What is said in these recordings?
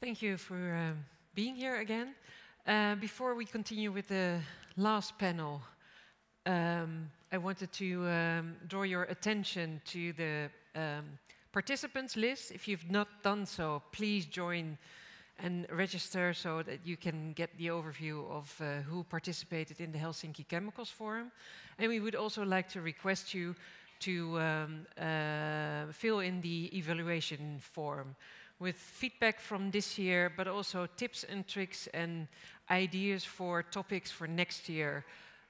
Thank you for being here again. Before we continue with the last panel, I wanted to draw your attention to the participants list. If you've not done so, please join and register so that you can get the overview of who participated in the Helsinki Chemicals Forum. And we would also like to request you to fill in the evaluation form with feedback from this year, but also tips and tricks and ideas for topics for next year.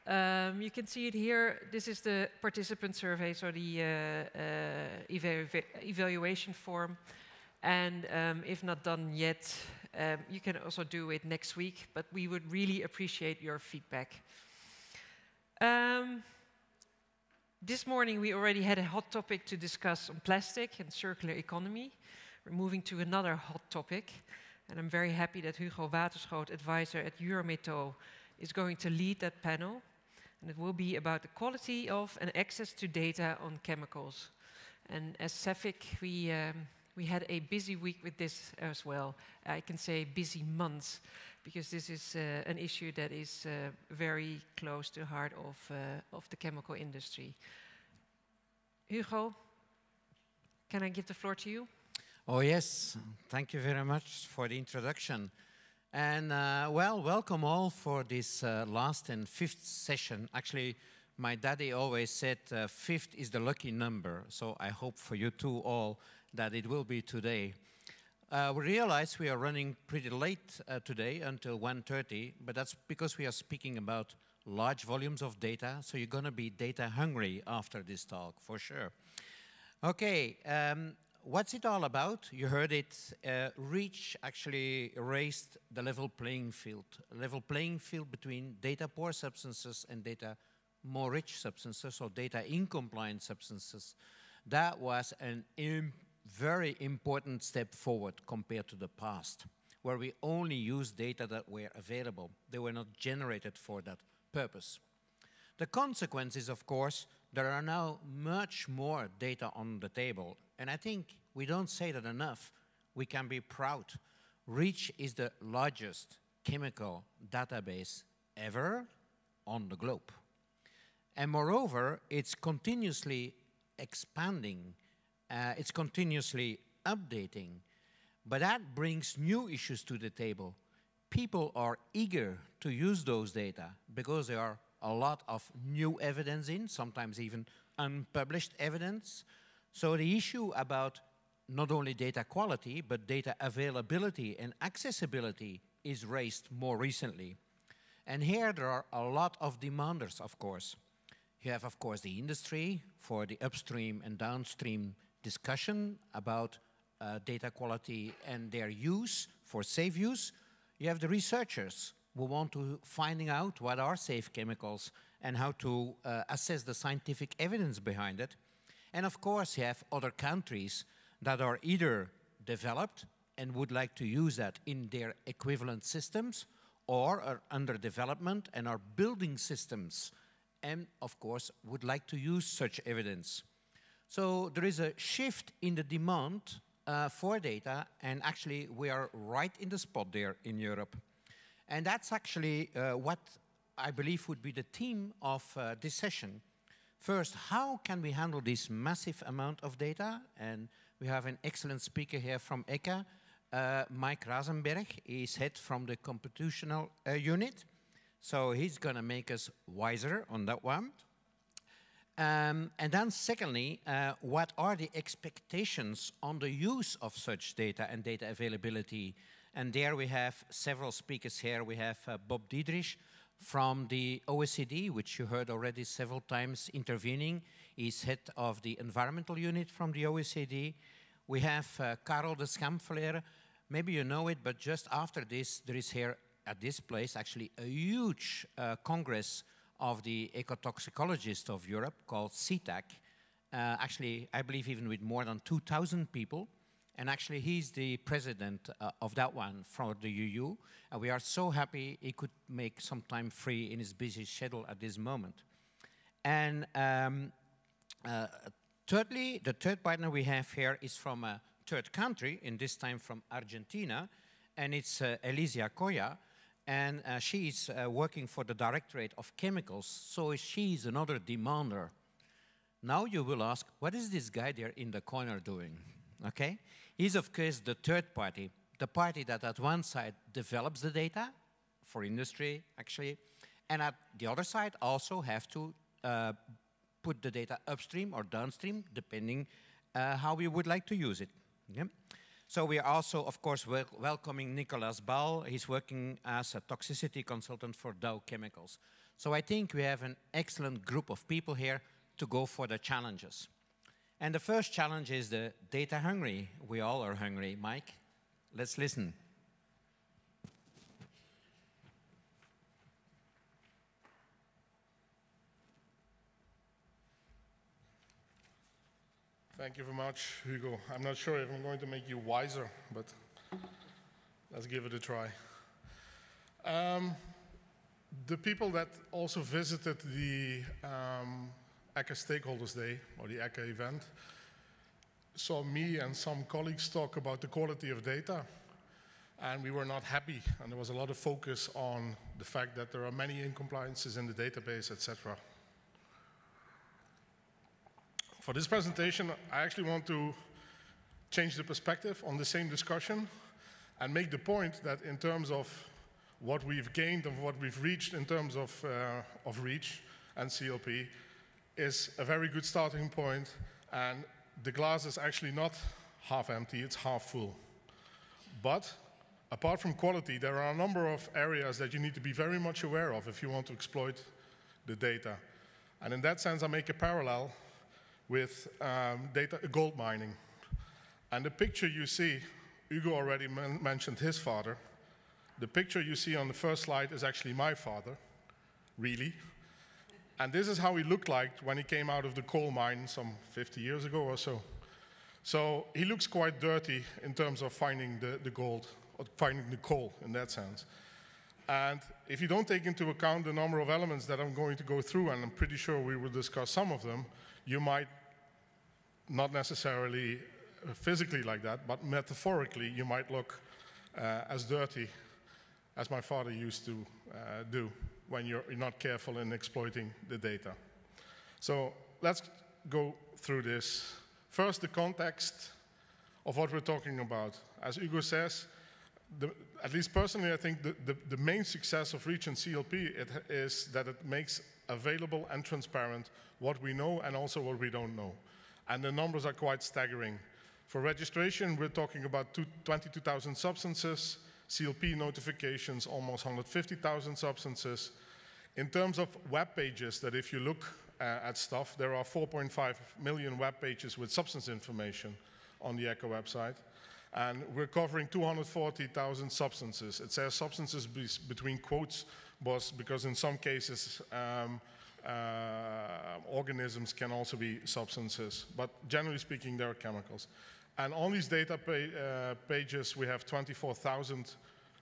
You can see it here. This is the participant survey, so the evaluation form. And if not done yet, you can also do it next week, but we would really appreciate your feedback. This morning we already had a hot topic to discuss on plastic and circular economy. We're moving to another hot topic, and I'm very happy that Hugo Waterschoot, advisor at Eurometaux, is going to lead that panel. And it will be about the quality of and access to data on chemicals. And as CEFIC, we had a busy week with this as well. I can say busy months, because this is an issue that is very close to the heart of the chemical industry. Hugo, can I give the floor to you? Oh yes, thank you very much for the introduction. And well, welcome all for this last and fifth session. Actually, my daddy always said fifth is the lucky number, so I hope for you two all that it will be today. We realize we are running pretty late today until 1:30, but that's because we are speaking about large volumes of data, so you're going to be data hungry after this talk, for sure. Okay, what's it all about? You heard it. REACH actually raised the level playing field between data-poor substances and data-more rich substances, or data-incompliant substances. That was a very important step forward compared to the past, where we only used data that were available. They were not generated for that purpose. The consequence is, of course, there are now much more data on the table. And I think we don't say that enough. We can be proud. REACH is the largest chemical database ever on the globe. And moreover, it's continuously expanding. It's continuously updating. But that brings new issues to the table. People are eager to use those data because there are a lot of new evidence in, sometimes even unpublished evidence. So the issue about not only data quality, but data availability and accessibility is raised more recently. And here there are a lot of demanders, of course. You have, of course, the industry for the upstream and downstream discussion about data quality and their use for safe use. You have the researchers who want to finding out what are safe chemicals and how to assess the scientific evidence behind it. And of course, you have other countries that are either developed and would like to use that in their equivalent systems, or are under development and are building systems and, of course, would like to use such evidence. So there is a shift in the demand for data, and actually we are right in the spot there in Europe. And that's actually what I believe would be the theme of this session. First, how can we handle this massive amount of data? And we have an excellent speaker here from ECHA, Mike Rasenberg. He's head from the computational unit. So he's going to make us wiser on that one. And then secondly, what are the expectations on the use of such data and data availability? And there we have several speakers here. We have Bob Diedrich from the OECD, which you heard already several times intervening. He's head of the environmental unit from the OECD. We have Karel de Schampfler. Maybe you know it, but just after this, there is here at this place actually a huge congress of the ecotoxicologists of Europe called SeaTac. Actually, I believe even with more than 2,000 people. And actually, he's the president of that one from the EU. And we are so happy he could make some time free in his busy schedule at this moment. And thirdly, the third partner we have here is from a third country, in this time from Argentina. and it's Elysia Koya, and she is working for the Directorate of Chemicals, so she is another demander. Now you will ask, what is this guy there in the corner doing? Okay? He's, of course, the third party, the party that at one side develops the data, for industry, actually, and at the other side also have to put the data upstream or downstream, depending how we would like to use it. Yeah? So we are also, of course, welcoming Nicolas Ball. He's working as a toxicity consultant for Dow Chemicals. So I think we have an excellent group of people here to go for the challenges. And the first challenge is the data hungry. We all are hungry. Mike, let's listen. Thank you very much, Hugo. I'm not sure if I'm going to make you wiser, but let's give it a try. The people that also visited the ECHA Stakeholders Day, or the ECHA event, saw me and some colleagues talk about the quality of data, and we were not happy, and there was a lot of focus on the fact that there are many incompliances in the database, etc. For this presentation, I actually want to change the perspective on the same discussion and make the point that in terms of what we've gained and what we've reached in terms of REACH and CLP is a very good starting point, and the glass is actually not half empty, it's half full. But apart from quality, there are a number of areas that you need to be very much aware of if you want to exploit the data. And in that sense, I make a parallel with gold mining. And the picture you see, Hugo already mentioned his father. The picture you see on the first slide is actually my father, really. And this is how he looked like when he came out of the coal mine some 50 years ago or so. So he looks quite dirty in terms of finding the gold, or finding the coal in that sense. And if you don't take into account the number of elements that I'm going to go through, and I'm pretty sure we will discuss some of them, you might not necessarily physically like that, but metaphorically, you might look as dirty as my father used to do when you're not careful in exploiting the data. So let's go through this. First, the context of what we're talking about. As Hugo says, at least personally, I think the main success of REACH and CLP is that it makes available and transparent what we know and also what we don't know. And the numbers are quite staggering. For registration, we're talking about 22,000 substances, CLP notifications, almost 150,000 substances. In terms of web pages, that if you look at stuff, there are 4.5 million web pages with substance information on the ECHA website. And we're covering 240,000 substances. It says substances between quotes, because in some cases, organisms can also be substances, but generally speaking, they are chemicals. And on these data pages, we have 24,000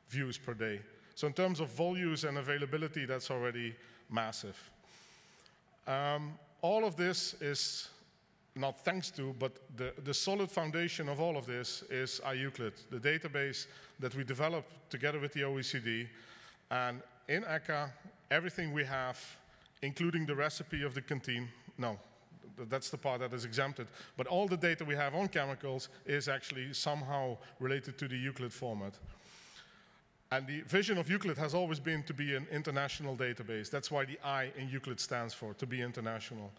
views per day. So in terms of volumes and availability, that's already massive. All of this is not thanks to, but the solid foundation of all of this is iEuclid, the database that we developed together with the OECD. And in ECHA, everything we have, including the recipe of the canteen, no, that's the part that is exempted, but all the data we have on chemicals is actually somehow related to the Euclid format. And the vision of Euclid has always been to be an international database. That's why the I in Euclid stands for, to be international.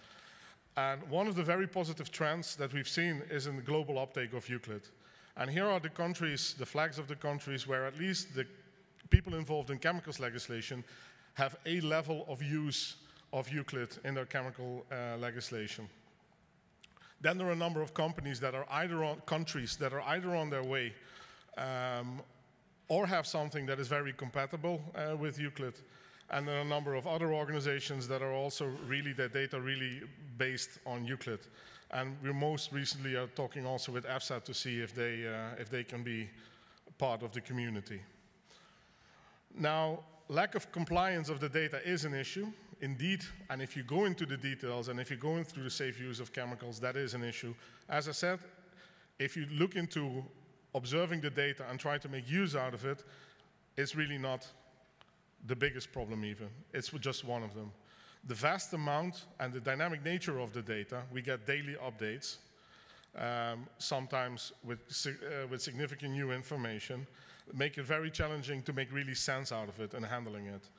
And one of the very positive trends that we've seen is in the global uptake of Euclid. And here are the countries, the flags of the countries where at least the people involved in chemicals legislation have a level of use of Euclid in their chemical legislation. Then there are a number of companies that are either on countries that are either on their way or have something that is very compatible with Euclid. And there are a number of other organizations that are also really, their data really based on Euclid. And we most recently are talking also with EFSA to see if they can be part of the community. Now, lack of compliance of the data is an issue, indeed, and if you go into the details and if you're going through the safe use of chemicals, that is an issue. As I said, if you look into observing the data and try to make use out of it is really not the biggest problem even. It's just one of them. The vast amount and the dynamic nature of the data, we get daily updates, sometimes with significant new information, make it very challenging to make really sense out of it and handling it.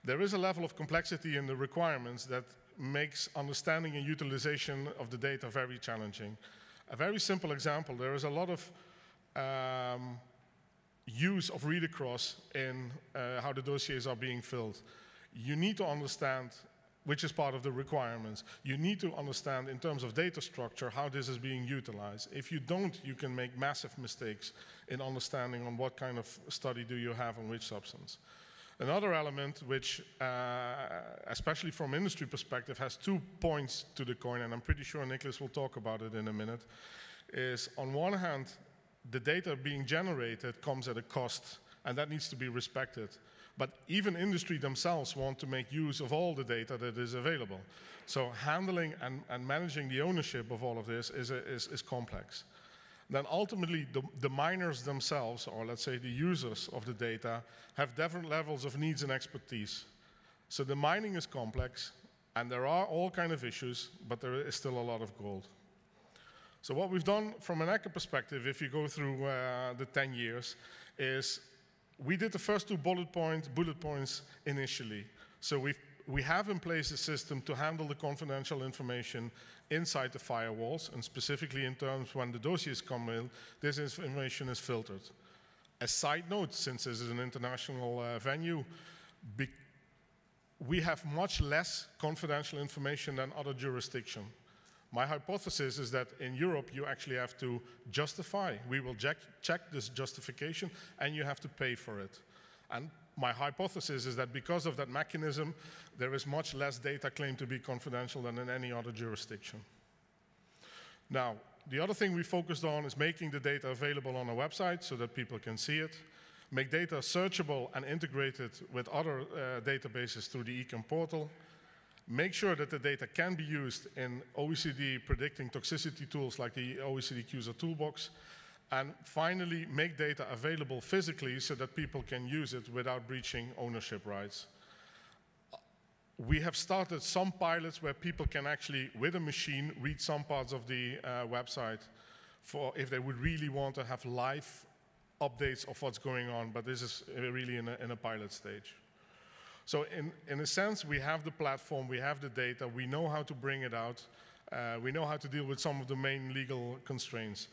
There is a level of complexity in the requirements that makes understanding and utilization of the data very challenging. A very simple example, there is a lot of use of read across in how the dossiers are being filled. You need to understand, which is part of the requirements, you need to understand in terms of data structure how this is being utilized. If you don't, you can make massive mistakes in understanding on what kind of study do you have on which substance. Another element which, especially from industry perspective, has 2 points to the coin, and I'm pretty sure Nicholas will talk about it in a minute, is on one hand, the data being generated comes at a cost, and that needs to be respected. But even industry themselves want to make use of all the data that is available. So handling and managing the ownership of all of this is complex. Then ultimately, the miners themselves, or let's say the users of the data, have different levels of needs and expertise. So the mining is complex, and there are all kinds of issues, but there is still a lot of gold. So what we've done from an ECHA perspective, if you go through the 10 years, is we did the first 2 bullet points initially. So we have in place a system to handle the confidential information inside the firewalls, and specifically in terms when the dossiers come in, this information is filtered. A side note, since this is an international venue, we have much less confidential information than other jurisdictions. My hypothesis is that in Europe, you actually have to justify. We will check this justification, and you have to pay for it. And my hypothesis is that because of that mechanism, there is much less data claimed to be confidential than in any other jurisdiction. Now, the other thing we focused on is making the data available on our website so that people can see it, make data searchable and integrated with other databases through the eCam portal, make sure that the data can be used in OECD predicting toxicity tools like the OECD QSA toolbox, and finally make data available physically so that people can use it without breaching ownership rights. We have started some pilots where people can actually, with a machine, read some parts of the website for if they would really want to have live updates of what's going on, but this is really in a pilot stage. So in a sense, we have the platform, we have the data, we know how to bring it out, we know how to deal with some of the main legal constraints.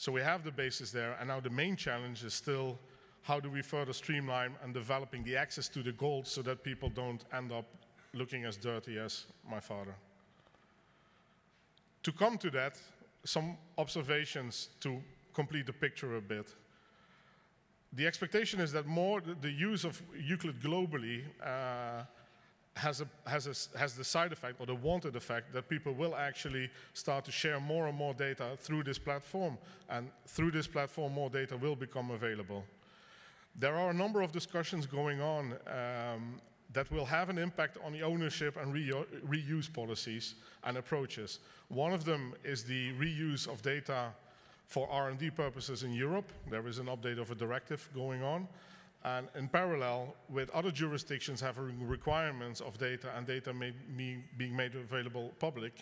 So we have the basis there, and now the main challenge is still how do we further streamline and developing the access to the gold so that people don't end up looking as dirty as my father. To come to that, some observations to complete the picture a bit. The expectation is that the use of Euclid globally has the side effect, or the wanted effect, that people will actually start to share more and more data through this platform. And through this platform, more data will become available. There are a number of discussions going on that will have an impact on the ownership and reuse policies and approaches. One of them is the reuse of data for R&D purposes in Europe. There is an update of a directive going on. And in parallel, with other jurisdictions having requirements of data and data being made available public,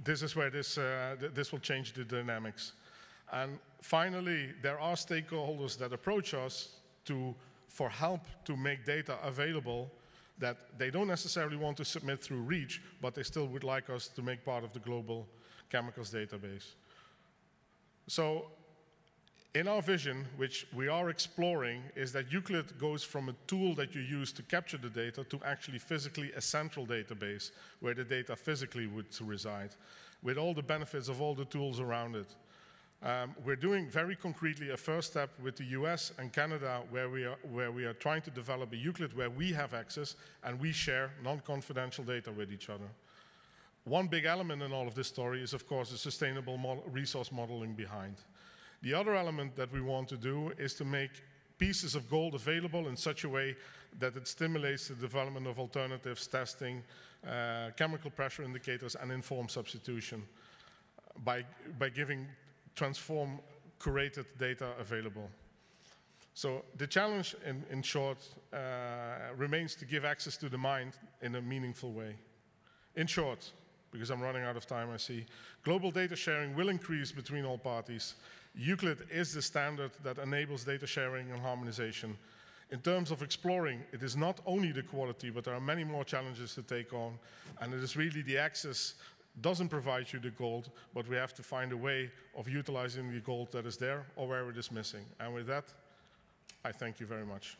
this is where this will change the dynamics. And finally, there are stakeholders that approach us for help to make data available that they don't necessarily want to submit through REACH, but they still would like us to make part of the global chemicals database. So in our vision, which we are exploring, is that Euclid goes from a tool that you use to capture the data to actually physically a central database where the data physically would reside, with all the benefits of all the tools around it. We're doing very concretely a first step with the US and Canada where we are trying to develop a Euclid where we have access and we share non-confidential data with each other. One big element in all of this story is, of course, the sustainable resource modeling behind. The other element that we want to do is to make pieces of gold available in such a way that it stimulates the development of alternatives, testing, chemical pressure indicators, and informed substitution by giving transform curated data available. So the challenge, in short, remains to give access to the mind in a meaningful way. In short, because I'm running out of time, I see, global data sharing will increase between all parties. Euclid is the standard that enables data sharing and harmonization. In terms of exploring, it is not only the quality, but there are many more challenges to take on, and it is really the access doesn't provide you the gold, but we have to find a way of utilizing the gold that is there or where it is missing. And with that, I thank you very much.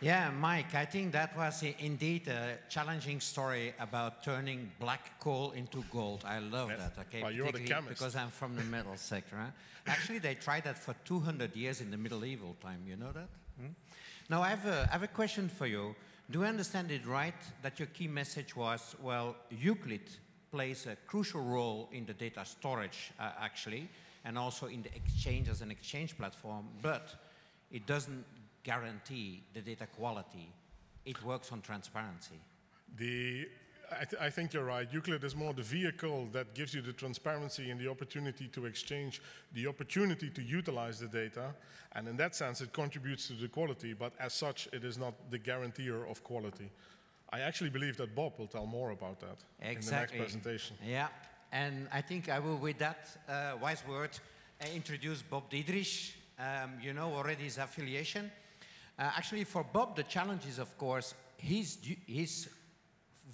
Yeah, Mike, I think that was indeed a challenging story about turning black coal into gold. I love that, okay? Well, you're the chemist. Because I'm from the metal sector. Huh? Actually, they tried that for 200 years in the medieval time. You know that? Now, I have a question for you. Do I understand it right that your key message was, well, Euclid plays a crucial role in the data storage, actually, and also in the exchange as an exchange platform, but it doesn't guarantee the data quality. It works on transparency. I think you're right. Euclid is more the vehicle that gives you the transparency and the opportunity to exchange, the opportunity to utilize the data. And in that sense, it contributes to the quality. But as such, it is not the guarantor of quality. I actually believe that Bob will tell more about that in the next presentation. Yeah. And I think I will, with that wise word, introduce Bob Diedrich. You know already his affiliation. Actually, for Bob, the challenge is, of course, his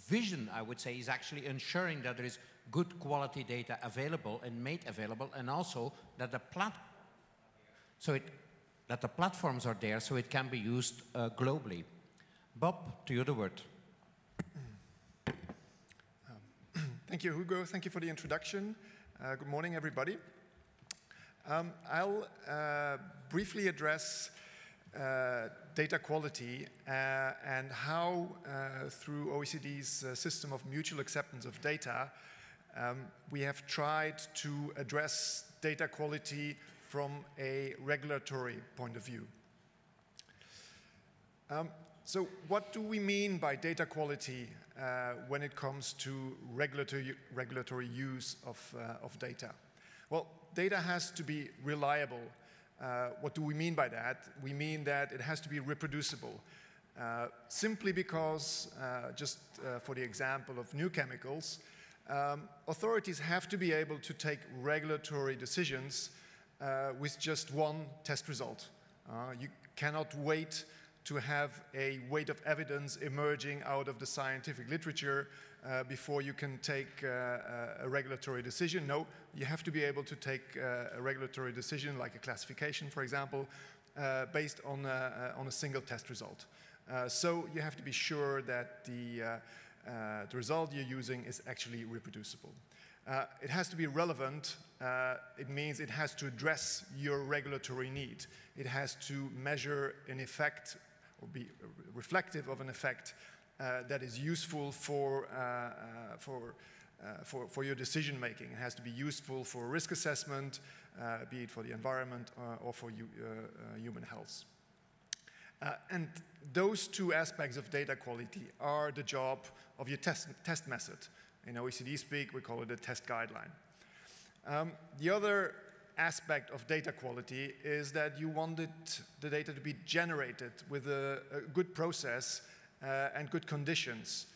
vision, I would say, is actually ensuring that there is good quality data available and made available, and also that the platforms are there so it can be used globally. Bob, to you the word. Thank you, Hugo. Thank you for the introduction. Good morning, everybody. I'll briefly address data quality and how, through OECD's system of mutual acceptance of data, we have tried to address data quality from a regulatory point of view. So what do we mean by data quality when it comes to regulatory use of data? Well, data has to be reliable. What do we mean by that? We mean that it has to be reproducible. Simply because, just for the example of new chemicals, authorities have to be able to take regulatory decisions with just one test result. You cannot wait to have a weight of evidence emerging out of the scientific literature before you can take a regulatory decision. No, you have to be able to take a regulatory decision, like a classification, for example, based on a single test result. So you have to be sure that the result you're using is actually reproducible. It has to be relevant. It means it has to address your regulatory need. It has to measure an effect or be reflective of an effect that is useful for your decision making. It has to be useful for risk assessment, be it for the environment or for human health. And those two aspects of data quality are the job of your test method. In OECD speak, we call it a test guideline. The other aspect of data quality is that you wanted the data to be generated with a good process and good conditions.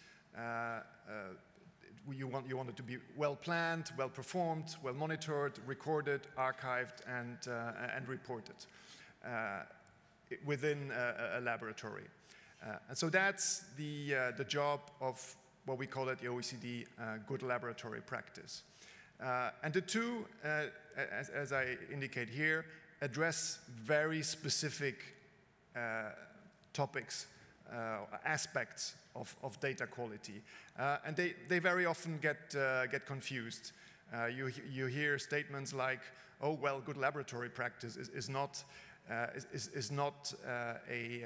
You want it to be well planned, well performed, well monitored, recorded, archived, and reported within a laboratory. And so that's the job of what we call at the OECD good laboratory practice. And the two, as I indicate here, address very specific topics, aspects of data quality. And they very often get confused. You hear statements like, oh, well, good laboratory practice is not a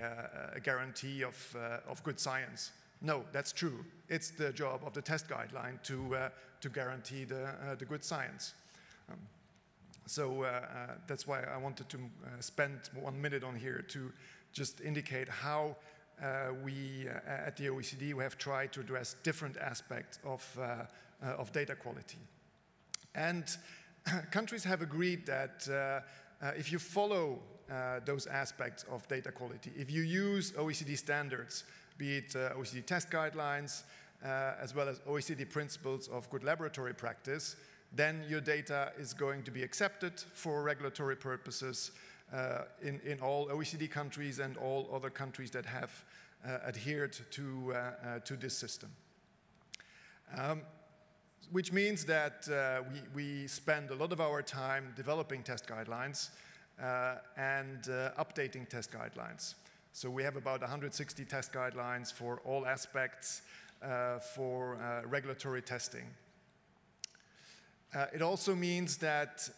guarantee of good science. No, that's true. It's the job of the test guideline to guarantee the good science. So that's why I wanted to spend 1 minute on here to just indicate how we at the OECD we have tried to address different aspects of of data quality. And countries have agreed that if you follow those aspects of data quality, if you use OECD standards, be it OECD test guidelines, as well as OECD principles of good laboratory practice, then your data is going to be accepted for regulatory purposes in all OECD countries and all other countries that have adhered to this system. Which means that we spend a lot of our time developing test guidelines and updating test guidelines. So we have about 160 test guidelines for all aspects for regulatory testing. It also means that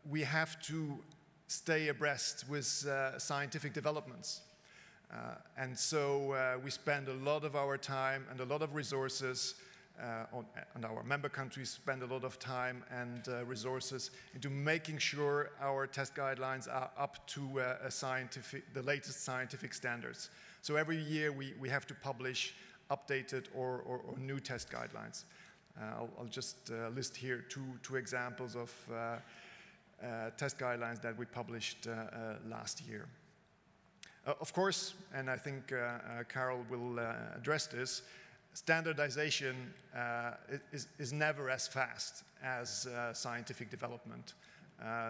we have to stay abreast with scientific developments. And so we spend a lot of our time and a lot of resources, and our member countries spend a lot of time and resources into making sure our test guidelines are up to the latest scientific standards. So every year we have to publish updated or new test guidelines. I'll just list here two examples of test guidelines that we published last year. Of course, and I think Carol will address this, standardization is never as fast as scientific development.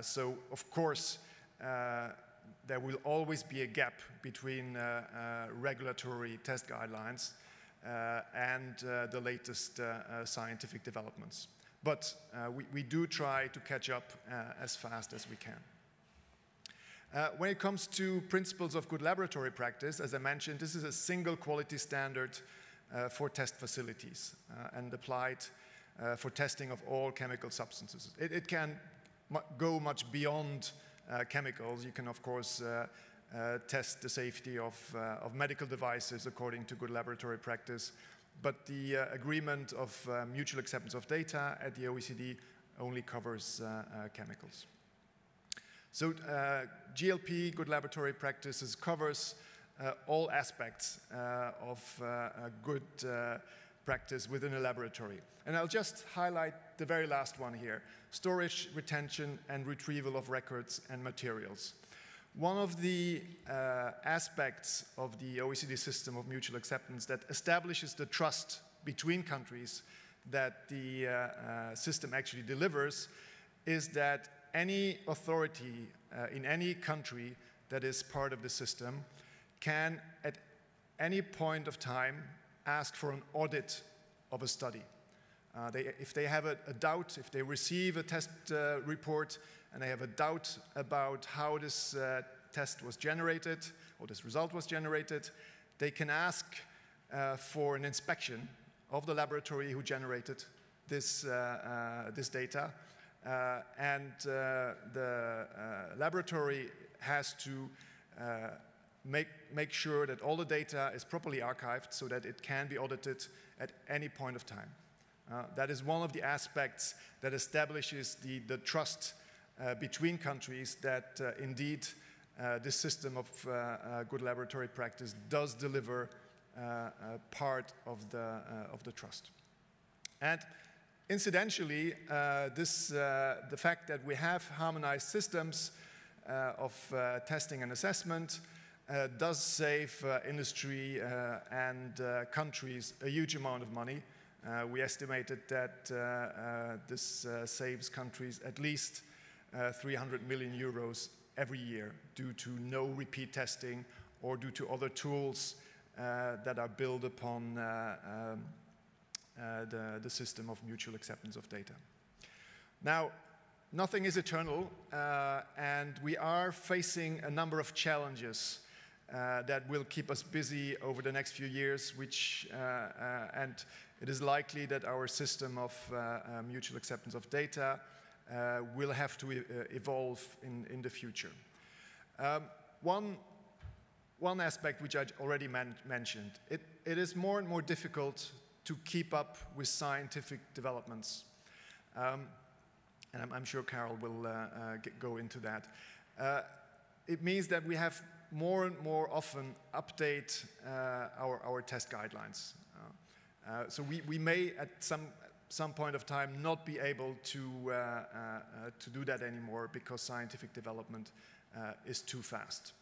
So, of course, there will always be a gap between regulatory test guidelines and the latest scientific developments. But we do try to catch up as fast as we can. When it comes to principles of good laboratory practice, as I mentioned, this is a single quality standard for test facilities and applied for testing of all chemical substances. It can go much beyond chemicals. You can, of course, test the safety of medical devices according to good laboratory practice. But the agreement of mutual acceptance of data at the OECD only covers chemicals. So GLP, good laboratory practices, covers all aspects of good practice within a laboratory. And I'll just highlight the very last one here: storage, retention, and retrieval of records and materials. One of the aspects of the OECD system of mutual acceptance that establishes the trust between countries that the system actually delivers is that any authority in any country that is part of the system can, at any point of time, ask for an audit of a study. If they have a doubt, if they receive a test report and they have a doubt about how this test was generated or this result was generated, they can ask for an inspection of the laboratory who generated this data. And the laboratory has to make sure that all the data is properly archived so that it can be audited at any point of time. That is one of the aspects that establishes the trust between countries that indeed this system of good laboratory practice does deliver part of the trust. And incidentally, the fact that we have harmonized systems of testing and assessment does save industry and countries a huge amount of money. We estimated that this saves countries at least 300 million euros every year due to no repeat testing or due to other tools that are built upon the system of mutual acceptance of data. Now, nothing is eternal, and we are facing a number of challenges that will keep us busy over the next few years, and it is likely that our system of mutual acceptance of data will have to evolve in the future. One aspect which I already mentioned, it is more and more difficult to keep up with scientific developments. And I'm sure Carol will go into that. It means that we have more and more often update our test guidelines. So we may at some some point of time not be able to do that anymore because scientific development is too fast.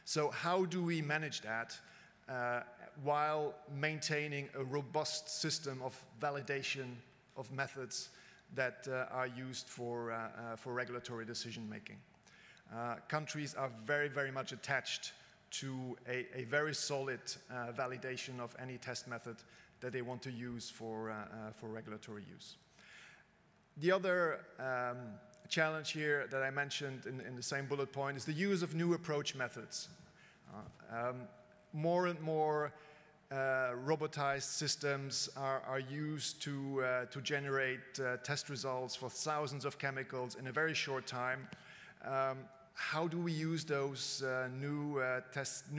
So how do we manage that while maintaining a robust system of validation of methods that are used for regulatory decision making? Countries are very, very much attached to a very solid validation of any test method that they want to use for regulatory use. The other challenge here that I mentioned in the same bullet point is the use of new approach methods. More and more robotized systems are used to generate test results for thousands of chemicals in a very short time. How do we use those new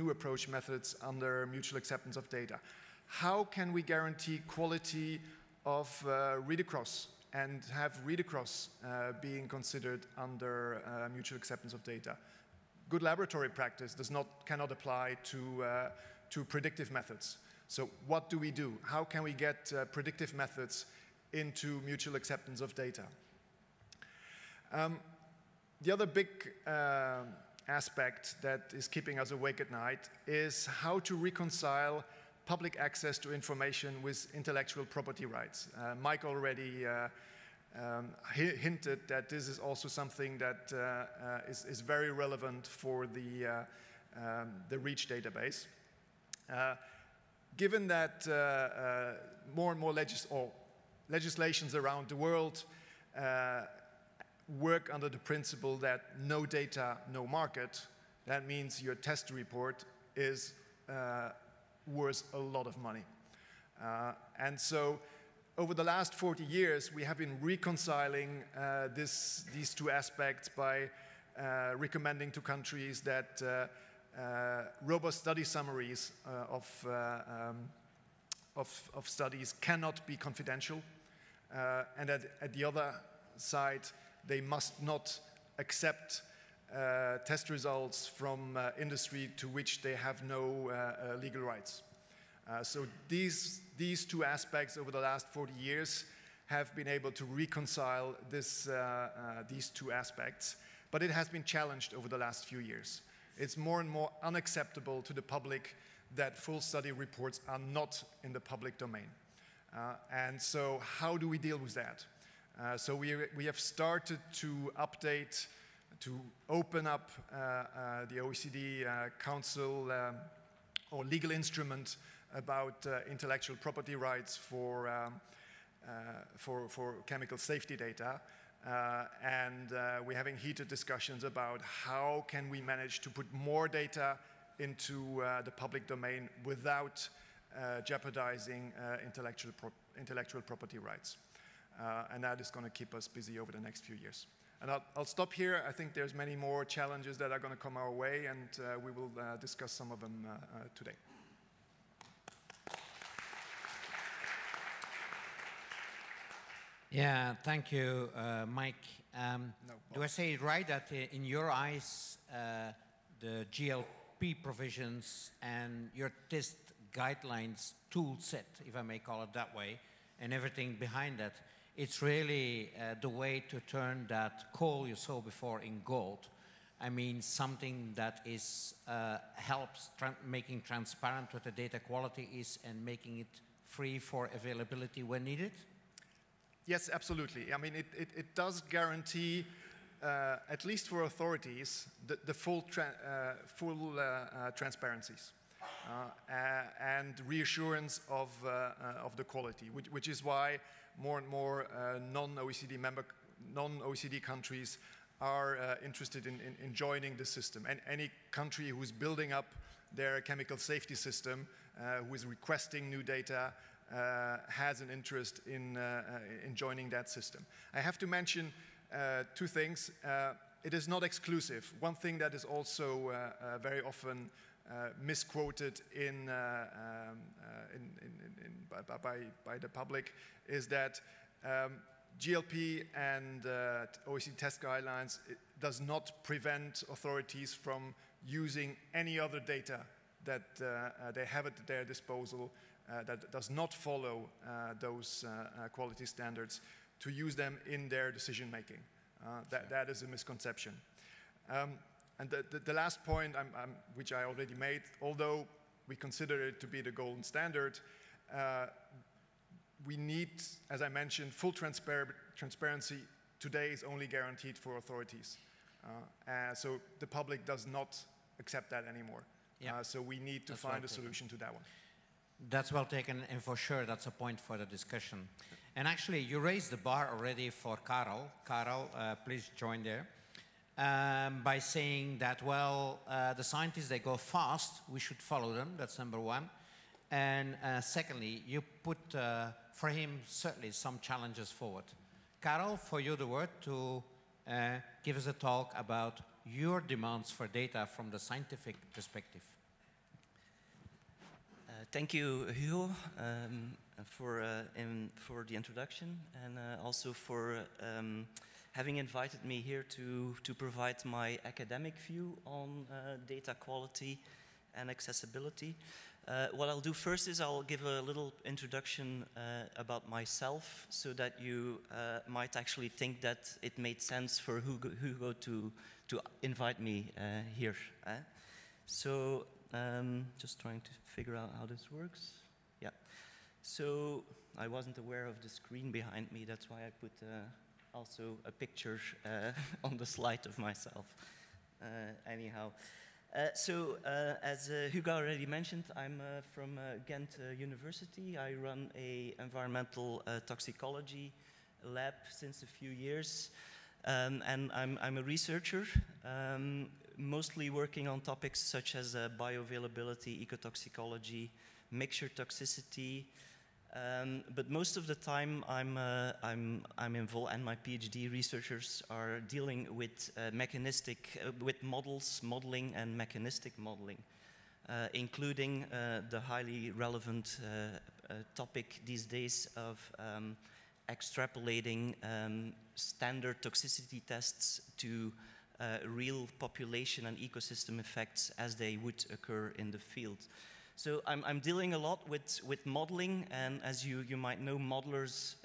approach methods under mutual acceptance of data? How can we guarantee quality of read across and have read across being considered under mutual acceptance of data? Good laboratory practice cannot apply to predictive methods. So what do we do? How can we get predictive methods into mutual acceptance of data? The other big aspect that is keeping us awake at night is how to reconcile public access to information with intellectual property rights. Mike already hinted that this is also something that is very relevant for the REACH database. Given that more and more legislations around the world work under the principle that no data, no market, that means your test report is worth a lot of money. And so over the last 40 years, we have been reconciling these two aspects by recommending to countries that robust study summaries of studies cannot be confidential, and at the other side, they must not accept test results from industry to which they have no legal rights. So these two aspects over the last 40 years have been able to reconcile these two aspects, but it has been challenged over the last few years. It's more and more unacceptable to the public that full study reports are not in the public domain. And so how do we deal with that? So we have started to update, to open up the OECD Council or legal instrument about intellectual property rights for chemical safety data. And we're having heated discussions about how can we manage to put more data into the public domain without jeopardizing intellectual property rights. And that is going to keep us busy over the next few years. And I'll stop here. I think there's many more challenges that are going to come our way, and we will discuss some of them today. Yeah, thank you, Mike. Do I say it right that in your eyes, the GLP provisions and your test guidelines tool set, if I may call it that way, and everything behind that, it's really the way to turn that coal you saw before in gold. I mean, something that is helps making transparent what the data quality is and making it free for availability when needed? Yes, absolutely. I mean, it does guarantee, at least for authorities, the full transparencies and reassurance of the quality, which is why more and more non-OECD countries are interested in joining the system. And any country who is building up their chemical safety system, who is requesting new data, has an interest in joining that system. I have to mention two things. It is not exclusive. One thing that is also very often misquoted by the public is that GLP and OECD test guidelines does not prevent authorities from using any other data that they have at their disposal that does not follow those quality standards to use them in their decision making. That is a misconception. And the last point, which I already made, although we consider it to be the golden standard, we need, as I mentioned, full transparency today is only guaranteed for authorities. So the public does not accept that anymore. Yeah. So we need to find a solution to that one. That's well taken, and for sure that's a point for the discussion. And actually, you raised the bar already for Karel. Karel, please join there. By saying that, well, the scientists, they go fast, we should follow them, that's number one. And secondly, you put, for him, certainly some challenges forward. Karel, for you the word to give us a talk about your demands for data from the scientific perspective. Thank you, Hugo, for the introduction, and also for having invited me here to provide my academic view on data quality and accessibility. What I'll do first is I'll give a little introduction about myself, so that you might actually think that it made sense for Hugo to invite me here. So just trying to figure out how this works. Yeah. So I wasn't aware of the screen behind me. That's why I put also a picture on the slide of myself. Anyhow. As Hugo already mentioned, I'm from Ghent University. I run a environmental toxicology lab since a few years, and I'm a researcher, mostly working on topics such as bioavailability, ecotoxicology, mixture toxicity. But most of the time, I'm involved, and my PhD researchers are dealing with with modeling and mechanistic modeling, including the highly relevant topic these days of extrapolating standard toxicity tests to real population and ecosystem effects as they would occur in the field. So I'm dealing a lot with modeling, and as you might know, modelers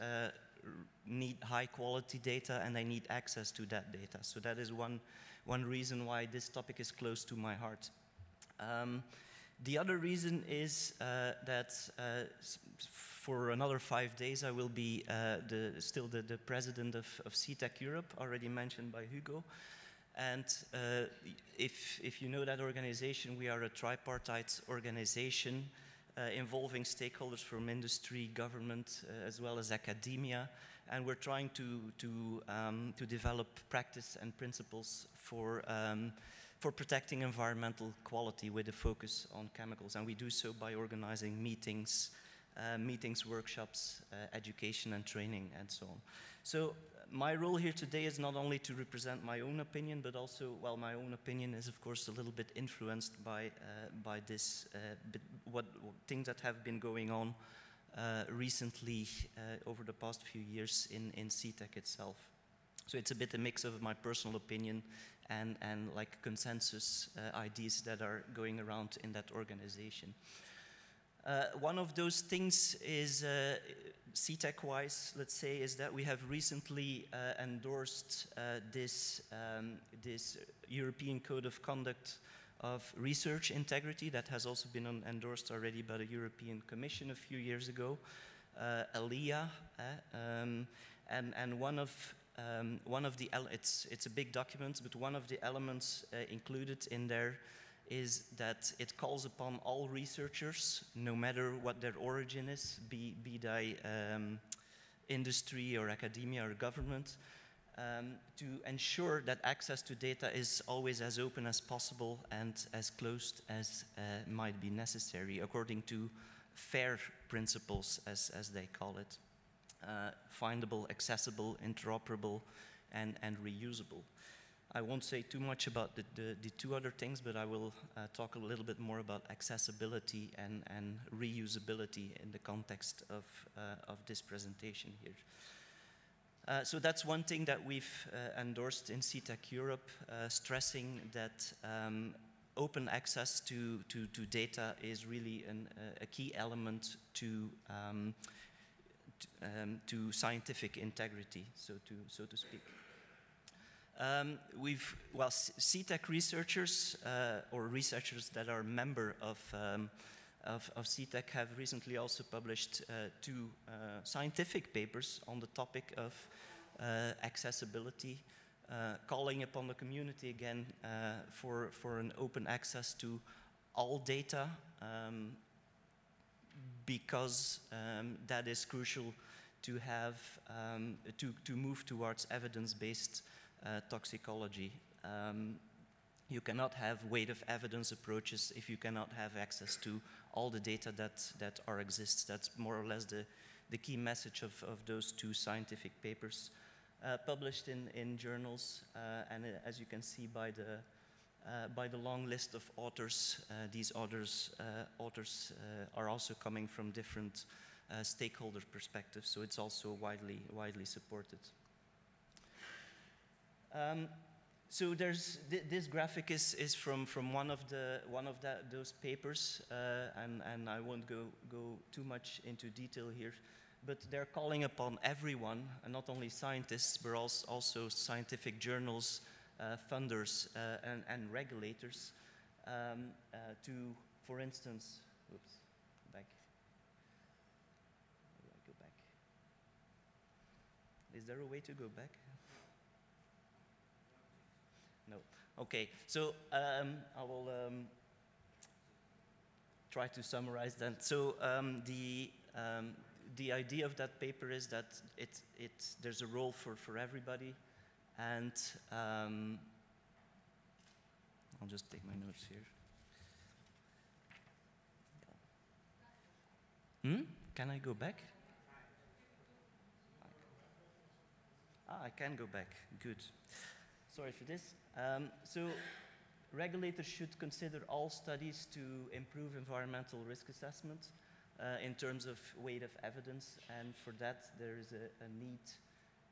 need high quality data and they need access to that data. So that is one reason why this topic is close to my heart. The other reason is that for another 5 days I will be still the president of SeaTac Europe, already mentioned by Hugo. And if you know that organization, we are a tripartite organization involving stakeholders from industry, government, as well as academia. And we're trying to develop practice and principles for protecting environmental quality with a focus on chemicals. And we do so by organizing meetings, workshops, education and training, and so on. So my role here today is not only to represent my own opinion, but also, well, my own opinion is of course a little bit influenced by this, what things that have been going on recently over the past few years in SeaTac itself. So it's a bit a mix of my personal opinion and like consensus ideas that are going around in that organization. One of those things is, SeaTac-wise, let's say, is that we have recently endorsed this European Code of Conduct of Research Integrity that has also been endorsed already by the European Commission a few years ago, ELIA, and one of the it's a big document, but one of the elements included in there is that it calls upon all researchers, no matter what their origin is, be they industry or academia or government, to ensure that access to data is always as open as possible and as closed as might be necessary, according to FAIR principles, as they call it. Findable, accessible, interoperable, and reusable. I won't say too much about the two other things, but I will talk a little bit more about accessibility and reusability in the context of this presentation here. So that's one thing that we've endorsed in SeaTac Europe, stressing that open access to data is really a key element to scientific integrity, so to speak. SeaTac researchers or researchers that are member of SeaTac have recently also published 2 scientific papers on the topic of accessibility, calling upon the community again for an open access to all data, because that is crucial to have to move towards evidence-based toxicology. You cannot have weight of evidence approaches if you cannot have access to all the data that exists. That's more or less the key message of those 2 scientific papers published in journals. And as you can see by the long list of authors, these authors are also coming from different stakeholder perspectives, so it's also widely supported. So this graphic is from one of those papers, and I won't go too much into detail here, but they're calling upon everyone, and not only scientists, but also scientific journals, funders, and regulators, to, for instance, oops, back. How do I go back? Is there a way to go back? No. Okay, so I will try to summarize then. So the idea of that paper is that there's a role for everybody, and I'll just take my notes here. Can I go back? I can go back. Good. Sorry for this. So regulators should consider all studies to improve environmental risk assessment in terms of weight of evidence, and for that there is a need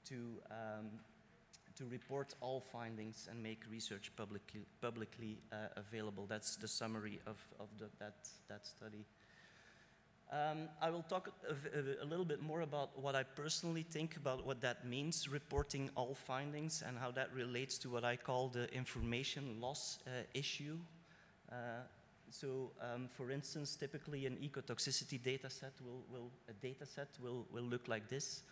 to report all findings and make research publicly available. That's the summary of that study. I will talk a little bit more about what I personally think about what that means, reporting all findings, and how that relates to what I call the information loss issue. For instance, typically an ecotoxicity dataset will look like this.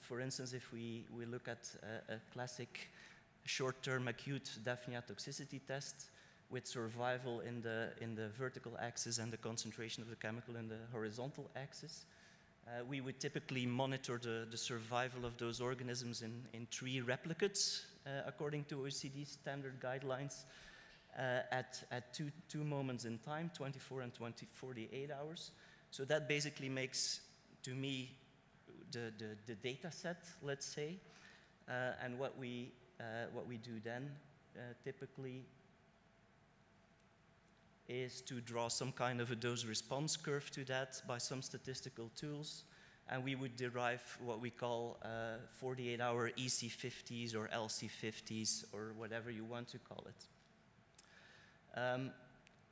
For instance, if we look at a classic short-term acute Daphnia toxicity test, with survival in the vertical axis and the concentration of the chemical in the horizontal axis. We would typically monitor the survival of those organisms in 3 replicates, according to OECD standard guidelines, at two moments in time, 24 and 48 hours. So that basically makes, to me, the data set, let's say. And what we do then, typically, is to draw some kind of a dose-response curve to that by some statistical tools, and we would derive what we call 48-hour EC50s or LC50s or whatever you want to call it.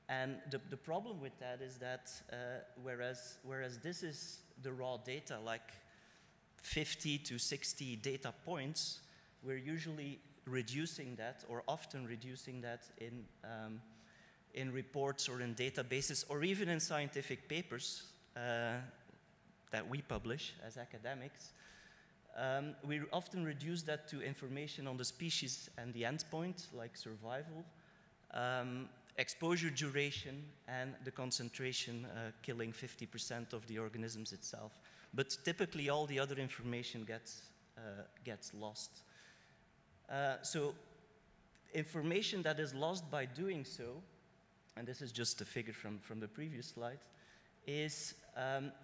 And the problem with that is that whereas this is the raw data, like 50 to 60 data points, we're usually reducing that, or often reducing that in reports or in databases or even in scientific papers that we publish as academics. We often reduce that to information on the species and the endpoint, like survival, exposure duration, and the concentration killing 50% of the organisms itself. But typically all the other information gets lost. So information that is lost by doing so, and this is just a figure from the previous slide, is,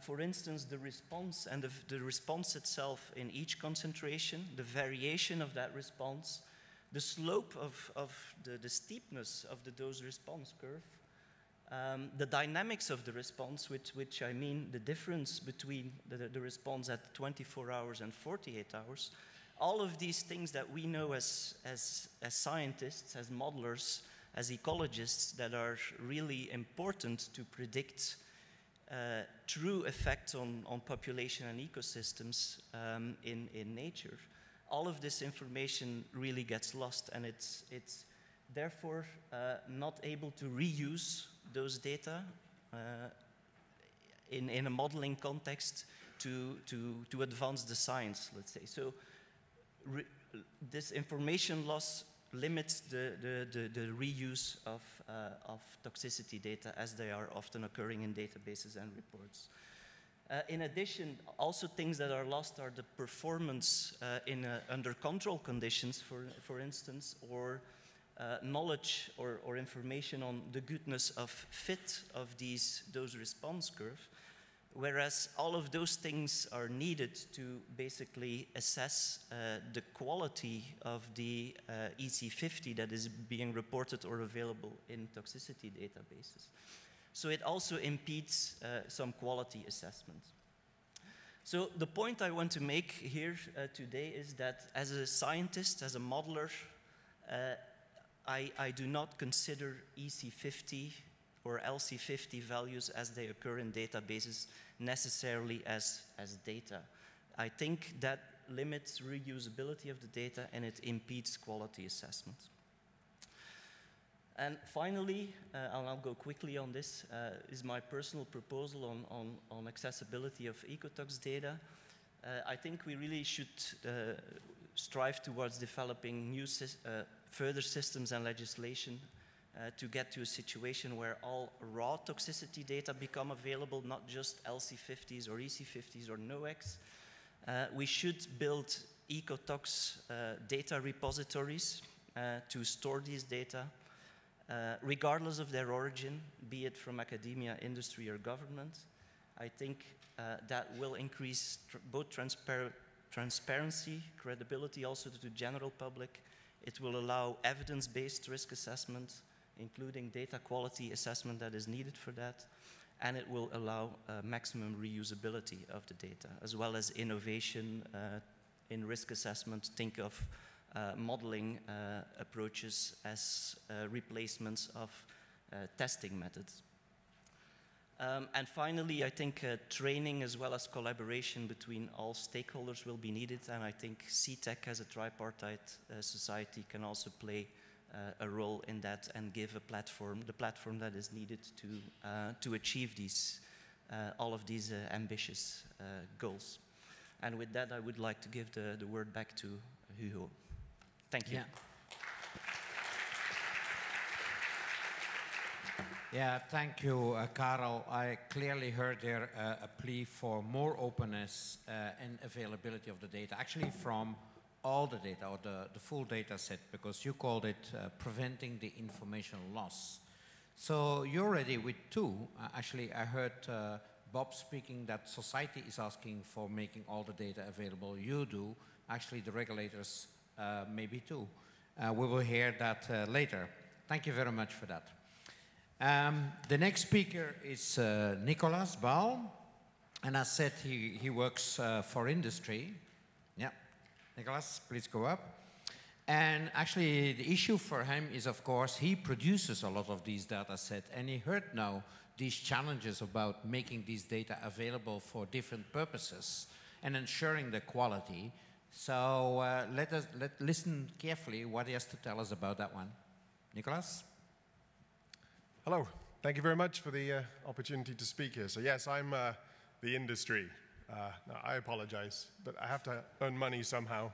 for instance, the response and the response itself in each concentration, the variation of that response, the slope of the steepness of the dose-response curve, the dynamics of the response, which I mean the difference between the response at 24 hours and 48 hours, all of these things that we know as scientists, as modelers, as ecologists that are really important to predict true effects on population and ecosystems in nature. All of this information really gets lost, and it's therefore not able to reuse those data in a modeling context to advance the science, let's say. So this information loss limits the reuse of toxicity data as they are often occurring in databases and reports. In addition, also things that are lost are the performance under control conditions, for instance, or knowledge or information on the goodness of fit of those response curves, whereas all of those things are needed to basically assess the quality of the EC50 that is being reported or available in toxicity databases. So it also impedes some quality assessment. So the point I want to make here today is that as a scientist, as a modeler, I do not consider EC50 or LC50 values as they occur in databases necessarily as data. I think that limits reusability of the data and it impedes quality assessment. And finally, and I'll go quickly on this, is my personal proposal on accessibility of ecotox data. I think we really should strive towards developing new further systems and legislation to get to a situation where all raw toxicity data become available, not just LC50s or EC50s or NOx. We should build ecotox data repositories to store these data, regardless of their origin, be it from academia, industry, or government. I think that will increase both transparency, credibility also to the general public. It will allow evidence-based risk assessment, including data quality assessment that is needed for that, and it will allow maximum reusability of the data, as well as innovation in risk assessment. Think of modeling approaches as replacements of testing methods. And finally, I think training as well as collaboration between all stakeholders will be needed, and I think SeaTac as a tripartite society can also play a role in that and give the platform that is needed to achieve all of these ambitious goals. And with that, I would like to give the word back to Hugo. Thank you. Yeah, thank you, Karel. I clearly heard there a plea for more openness and availability of the data, actually from all the data, or the full data set, because you called it preventing the information loss. So you're ready with two. Actually, I heard Bob speaking that society is asking for making all the data available. You do. Actually, the regulators maybe too. We will hear that later. Thank you very much for that. The next speaker is Nicolas Baal, and as said, he works for industry. Yeah, Nicolas, please go up. And actually, the issue for him is, of course, he produces a lot of these data sets, and he heard now these challenges about making these data available for different purposes and ensuring the quality. So let's listen carefully what he has to tell us about that one. Nicolas? Hello. Thank you very much for the opportunity to speak here. So yes, I'm the industry. Now, I apologize, but I have to earn money somehow.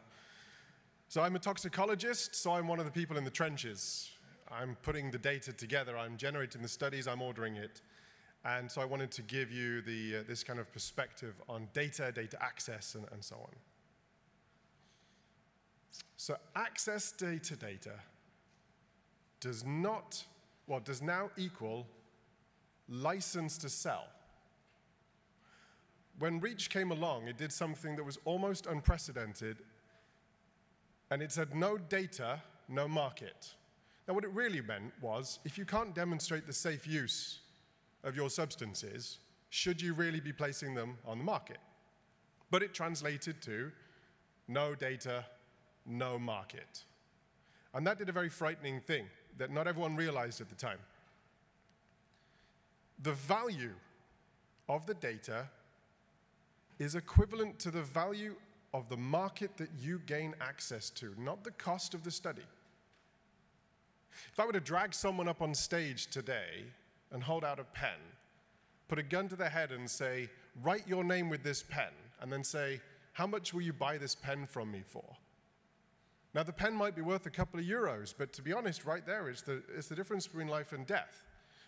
So I'm a toxicologist, so I'm one of the people in the trenches. I'm putting the data together, I'm generating the studies, I'm ordering it. And so I wanted to give you this kind of perspective on data access, and so on. So access data does now equal license to sell. When REACH came along, it did something that was almost unprecedented, and it said no data, no market. Now what it really meant was, if you can't demonstrate the safe use of your substances, should you really be placing them on the market? But it translated to no data, no market. And that did a very frightening thing. that not everyone realized at the time. The value of the data is equivalent to the value of the market that you gain access to, not the cost of the study. If I were to drag someone up on stage today and hold out a pen, put a gun to their head and say, write your name with this pen, and then say, how much will you buy this pen from me for? Now, the pen might be worth a couple of euros, but to be honest, right there, it's the difference between life and death.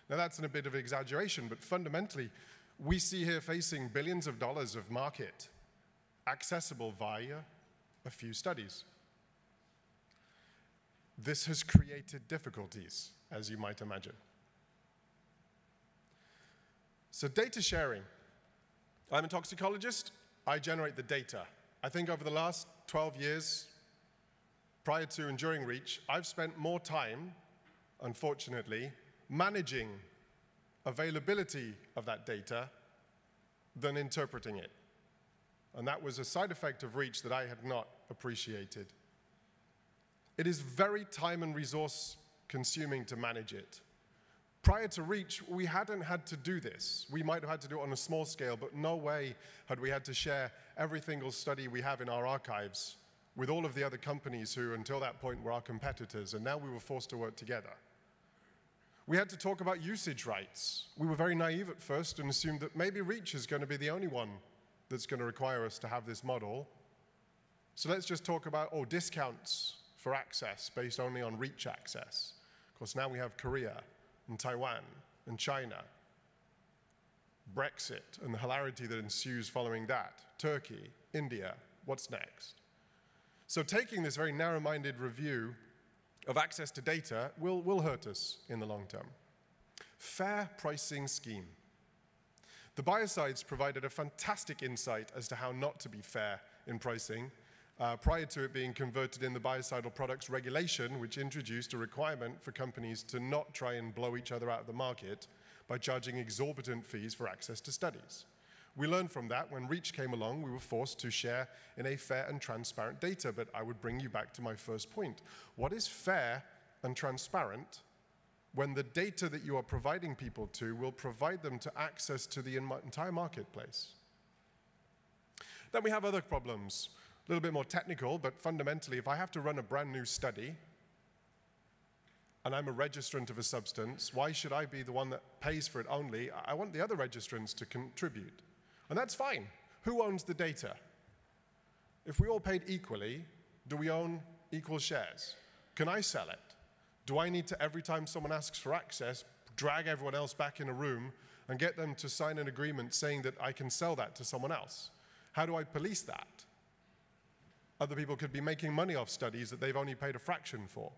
Now, that's in a bit of exaggeration, but fundamentally, we see here facing billions of dollars of market accessible via a few studies. This has created difficulties, as you might imagine. So data sharing. I'm a toxicologist. I generate the data. I think over the last 12 years, prior to and during REACH, I've spent more time, unfortunately, managing availability of that data than interpreting it. And that was a side effect of REACH that I had not appreciated. It is very time and resource consuming to manage it. Prior to REACH, we hadn't had to do this. We might have had to do it on a small scale, but no way had we had to share every single study we have in our archives with all of the other companies who, until that point, were our competitors, and now we were forced to work together. We had to talk about usage rights. We were very naive at first and assumed that maybe REACH is going to be the only one that's going to require us to have this model. So let's just talk about, discounts for access based only on REACH access. Of course, now we have Korea and Taiwan and China, Brexit and the hilarity that ensues following that, Turkey, India, what's next? So taking this very narrow-minded review of access to data will hurt us in the long term. Fair pricing scheme. The biocides provided a fantastic insight as to how not to be fair in pricing prior to it being converted in the biocidal products regulation, which introduced a requirement for companies to not try and blow each other out of the market by charging exorbitant fees for access to studies. We learned from that when REACH came along, we were forced to share in a fair and transparent data, but I would bring you back to my first point. What is fair and transparent when the data that you are providing people to will provide them to access to the entire marketplace? Then we have other problems, a little bit more technical, but fundamentally, if I have to run a brand new study, and I'm a registrant of a substance, why should I be the one that pays for it only? I want the other registrants to contribute. And that's fine. Who owns the data? If we all paid equally, do we own equal shares? Can I sell it? Do I need to, every time someone asks for access, drag everyone else back in a room and get them to sign an agreement saying that I can sell that to someone else? How do I police that? Other people could be making money off studies that they've only paid a fraction for.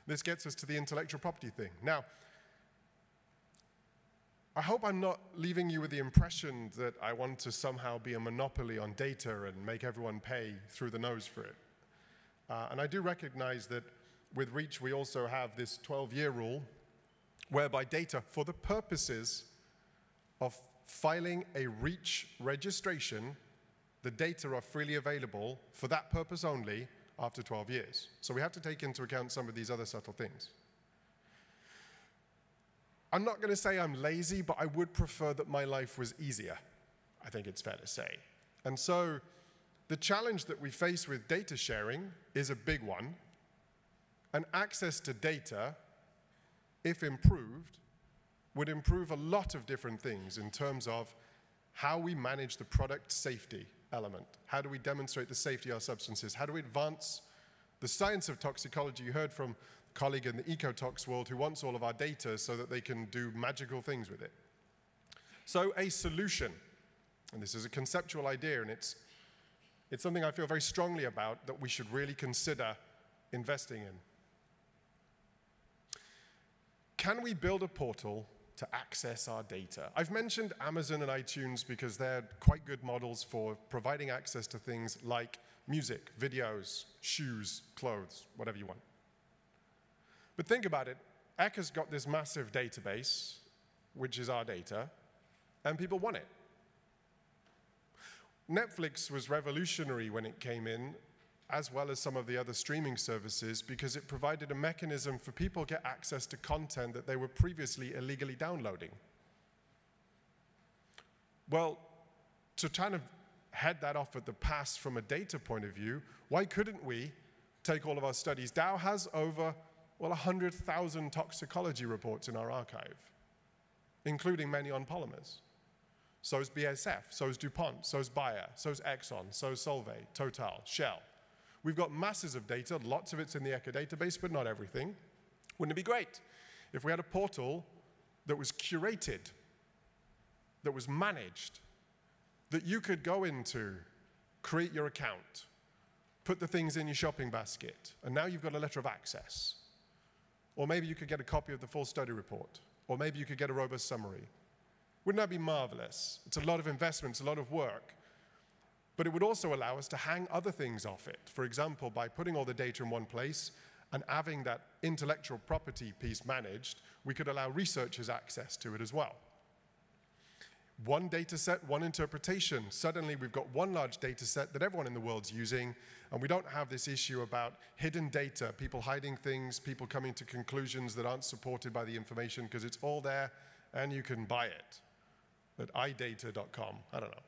This gets us to the intellectual property thing. Now, I hope I'm not leaving you with the impression that I want to somehow be a monopoly on data and make everyone pay through the nose for it. And I do recognize that with REACH, we also have this 12-year rule whereby data, for the purposes of filing a REACH registration, the data are freely available for that purpose only after 12 years. So we have to take into account some of these other subtle things. I'm not going to say I'm lazy, but I would prefer that my life was easier, I think it's fair to say. And so the challenge that we face with data sharing is a big one. And access to data, if improved, would improve a lot of different things in terms of how we manage the product safety element. How do we demonstrate the safety of our substances? How do we advance the science of toxicology? You heard from a colleague in the ecotox world who wants all of our data so that they can do magical things with it. So a solution, and this is a conceptual idea, and it's something I feel very strongly about that we should really consider investing in. Can we build a portal to access our data? I've mentioned Amazon and iTunes because they're quite good models for providing access to things like music, videos, shoes, clothes, whatever you want. But think about it. Eck has got this massive database, which is our data, and people want it. Netflix was revolutionary when it came in as well as some of the other streaming services, because it provided a mechanism for people to get access to content that they were previously illegally downloading. Well, to kind of head that off at the pass from a data point of view, why couldn't we take all of our studies? Dow has over, well, 100,000 toxicology reports in our archive, including many on polymers. So is BASF, so is DuPont, so is Bayer, so is Exxon, so is Solvay, Total, Shell. We've got masses of data, lots of it's in the ECHA database, but not everything. Wouldn't it be great if we had a portal that was curated, that was managed, that you could go into, create your account, put the things in your shopping basket, and now you've got a letter of access. Or maybe you could get a copy of the full study report, or maybe you could get a robust summary. Wouldn't that be marvelous? It's a lot of investment, it's a lot of work. But it would also allow us to hang other things off it. For example, by putting all the data in one place and having that intellectual property piece managed, we could allow researchers access to it as well. One data set, one interpretation. Suddenly we've got one large data set that everyone in the world's using, and we don't have this issue about hidden data, people hiding things, people coming to conclusions that aren't supported by the information, because it's all there and you can buy it at idata.com. I don't know.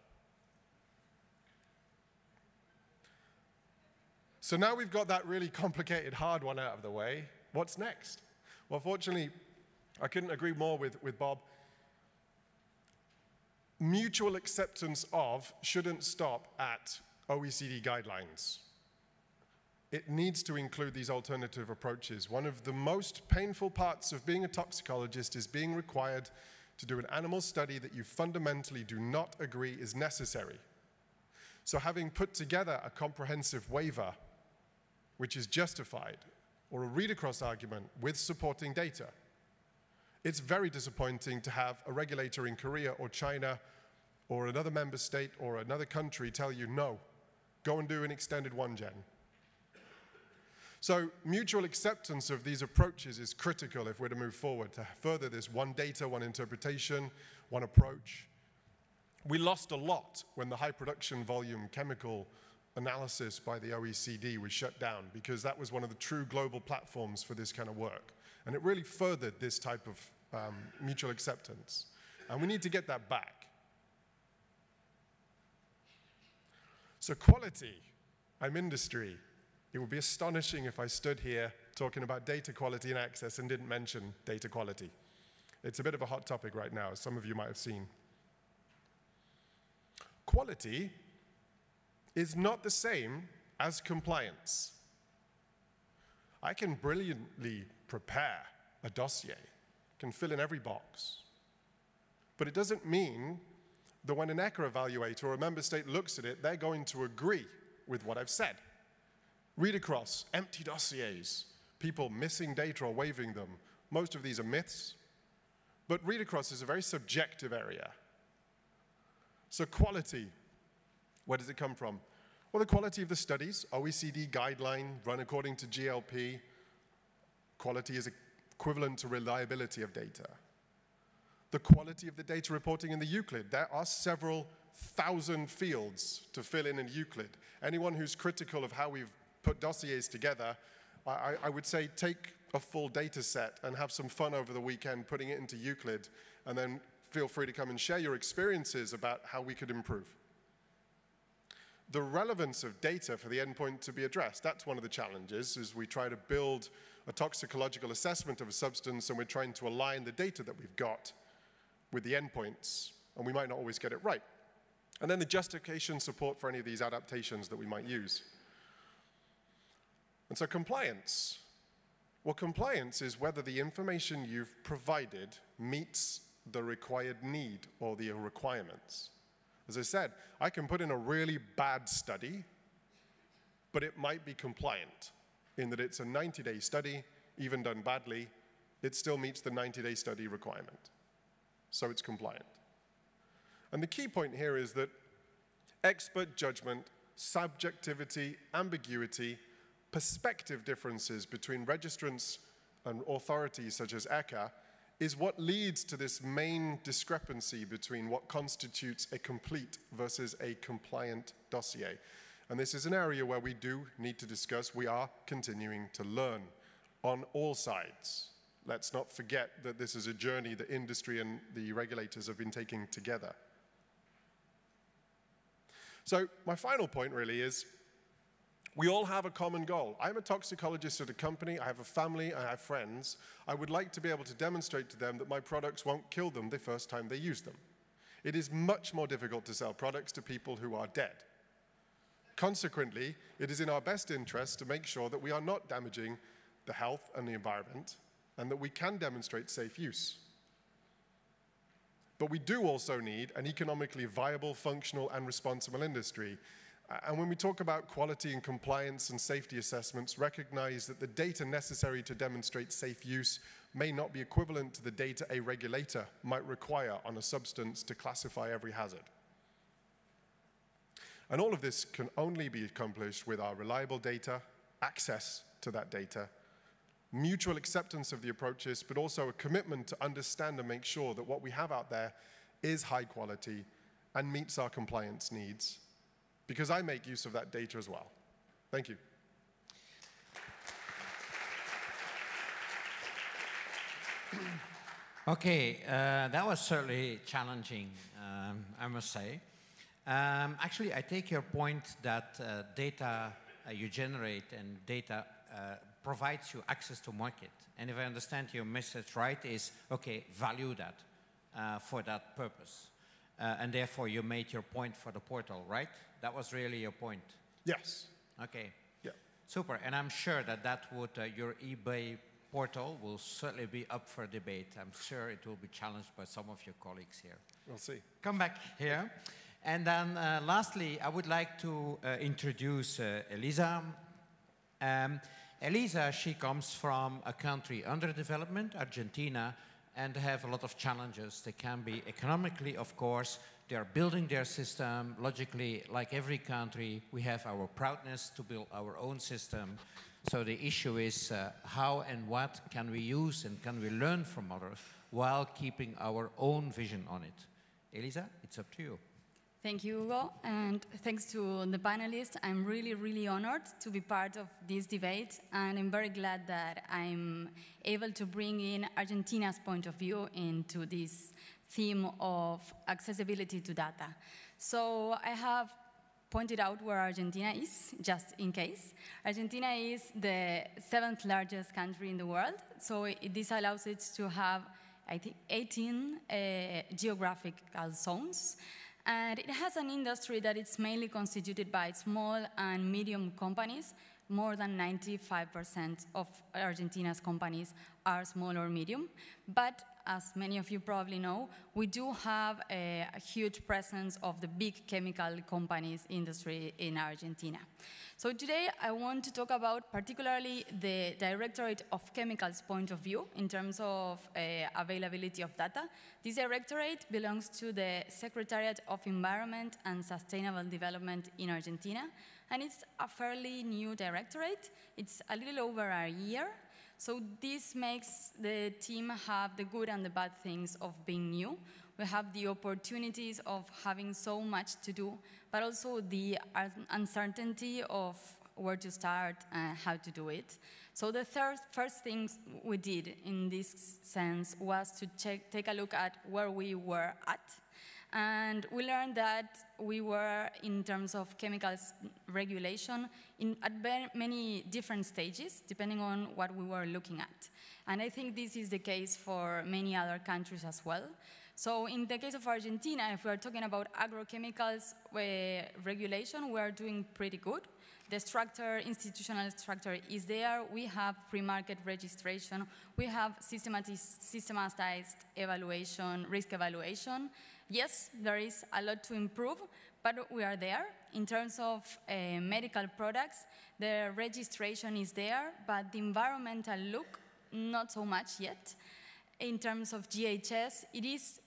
So now we've got that really complicated, hard one out of the way. What's next? Well, fortunately, I couldn't agree more with Bob. Mutual acceptance of shouldn't stop at OECD guidelines. It needs to include these alternative approaches. One of the most painful parts of being a toxicologist is being required to do an animal study that you fundamentally do not agree is necessary. So having put together a comprehensive waiver, which is justified, or a read-across argument with supporting data, it's very disappointing to have a regulator in Korea or China or another member state or another country tell you, no, go and do an extended 1-gen. So mutual acceptance of these approaches is critical if we're to move forward, to further this one data, one interpretation, one approach. We lost a lot when the high production volume chemical analysis by the OECD was shut down, because that was one of the true global platforms for this kind of work. And it really furthered this type of mutual acceptance. And we need to get that back. So quality, I'm industry. It would be astonishing if I stood here talking about data quality and access and didn't mention data quality. It's a bit of a hot topic right now, as some of you might have seen. Quality is not the same as compliance. I can brilliantly prepare a dossier, can fill in every box, but it doesn't mean that when an ECHA evaluator or a member state looks at it, they're going to agree with what I've said. Read across, empty dossiers, people missing data or waiving them. Most of these are myths, but read across is a very subjective area. So quality, where does it come from? Well, the quality of the studies, OECD guideline, run according to GLP. Quality is equivalent to reliability of data. The quality of the data reporting in the Euclid. There are several thousand fields to fill in Euclid. Anyone who's critical of how we've put dossiers together, I would say take a full data set and have some fun over the weekend putting it into Euclid, and then feel free to come and share your experiences about how we could improve. The relevance of data for the endpoint to be addressed, that's one of the challenges, is we try to build a toxicological assessment of a substance, and we're trying to align the data that we've got with the endpoints, and we might not always get it right. And then the justification support for any of these adaptations that we might use. And so compliance. Well, compliance is whether the information you've provided meets the required need or the requirements. As I said, I can put in a really bad study, but it might be compliant in that it's a 90-day study, even done badly, it still meets the 90-day study requirement. So it's compliant. And the key point here is that expert judgment, subjectivity, ambiguity, perspective differences between registrants and authorities such as ECHA is what leads to this main discrepancy between what constitutes a complete versus a compliant dossier. And this is an area where we do need to discuss. We are continuing to learn on all sides. Let's not forget that this is a journey the industry and the regulators have been taking together. So my final point really is, we all have a common goal. I'm a toxicologist at a company, I have a family, I have friends. I would like to be able to demonstrate to them that my products won't kill them the first time they use them. It is much more difficult to sell products to people who are dead. Consequently, it is in our best interest to make sure that we are not damaging the health and the environment, and that we can demonstrate safe use. But we do also need an economically viable, functional, and responsible industry. And when we talk about quality and compliance and safety assessments, recognize that the data necessary to demonstrate safe use may not be equivalent to the data a regulator might require on a substance to classify every hazard. And all of this can only be accomplished with our reliable data, access to that data, mutual acceptance of the approaches, but also a commitment to understand and make sure that what we have out there is high quality and meets our compliance needs, because I make use of that data as well. Thank you. Okay, that was certainly challenging, I must say. Actually, I take your point that data you generate and data provides you access to market. And if I understand your message right, is, okay, value that for that purpose. And therefore, you made your point for the portal, right? That was really your point? Yes. Okay. Yeah. Super. And I'm sure that that would, your eBay portal will certainly be up for debate. I'm sure it will be challenged by some of your colleagues here. We'll see. Come back here. And then lastly, I would like to introduce Elisa. Elisa, she comes from a country under development, Argentina, and they have a lot of challenges. They can be economically, of course. They are building their system. Logically, like every country, we have our proudness to build our own system. So the issue is how and what can we use and can we learn from others while keeping our own vision on it. Elisa, it's up to you. Thank you, Hugo, and thanks to the panelists. I'm really, really honored to be part of this debate, and I'm very glad that I'm able to bring in Argentina's point of view into this theme of accessibility to data. So I have pointed out where Argentina is, just in case. Argentina is the 7th largest country in the world, so this allows it to have, I think, 18 geographical zones. And it has an industry that is mainly constituted by small and medium companies. More than 95% of Argentina's companies are small or medium. But as many of you probably know, we do have a huge presence of the big chemical companies industry in Argentina. So today I want to talk about particularly the Directorate of Chemicals point of view in terms of availability of data. This directorate belongs to the Secretariat of Environment and Sustainable Development in Argentina, and it's a fairly new directorate. It's a little over a year. So this makes the team have the good and the bad things of being new. We have the opportunities of having so much to do, but also the uncertainty of where to start and how to do it. So the first thing we did in this sense was to take a look at where we were at. And we learned that we were, in terms of chemicals regulation, at many different stages, depending on what we were looking at. And I think this is the case for many other countries as well. So in the case of Argentina, if we're talking about agrochemicals regulation, we're doing pretty good. The structure, institutional structure is there. We have pre-market registration. We have systematized evaluation, risk evaluation. Yes, there is a lot to improve, but we are there. In terms of medical products, the registration is there, but the environmental look, not so much yet. In terms of GHS, it is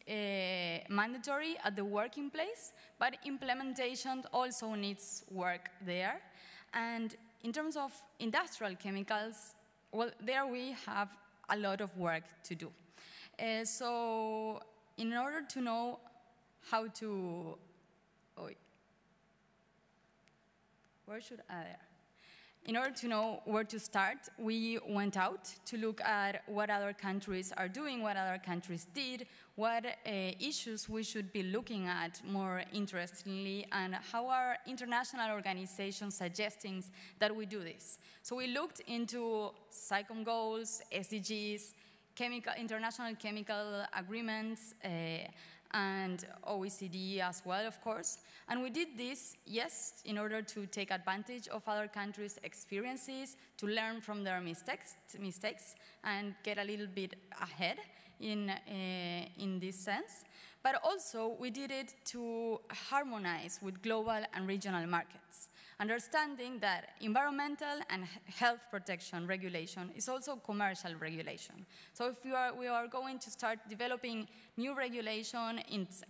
mandatory at the working place, but implementation also needs work there. And in terms of industrial chemicals, well, there we have a lot of work to do. So in order to know how to, Where should I? In order to know where to start, we went out to look at what other countries are doing, what other countries did, what issues we should be looking at more interestingly, and how are international organizations suggesting that we do this. So we looked into SICOM goals, SDGs, international chemical agreements, and OECD as well, of course. And we did this, yes, in order to take advantage of other countries' experiences, to learn from their mistakes and get a little bit ahead in this sense. But also, we did it to harmonize with global and regional markets, understanding that environmental and health protection regulation is also commercial regulation. So if we are going to start developing new regulation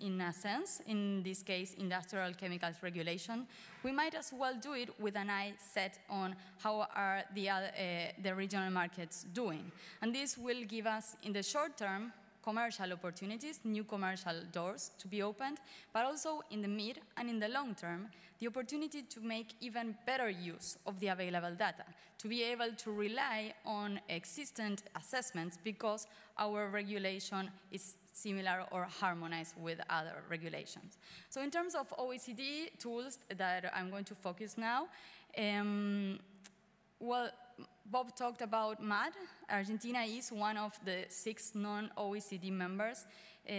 in a sense, in this case industrial chemicals regulation, we might as well do it with an eye set on how are the regional markets doing. And this will give us, in the short term, commercial opportunities, new commercial doors to be opened, but also in the mid and in the long term, the opportunity to make even better use of the available data, to be able to rely on existent assessments because our regulation is similar or harmonized with other regulations. So in terms of OECD tools that I'm going to focus now, well, Bob talked about MAD. Argentina is one of the 6 non-OECD members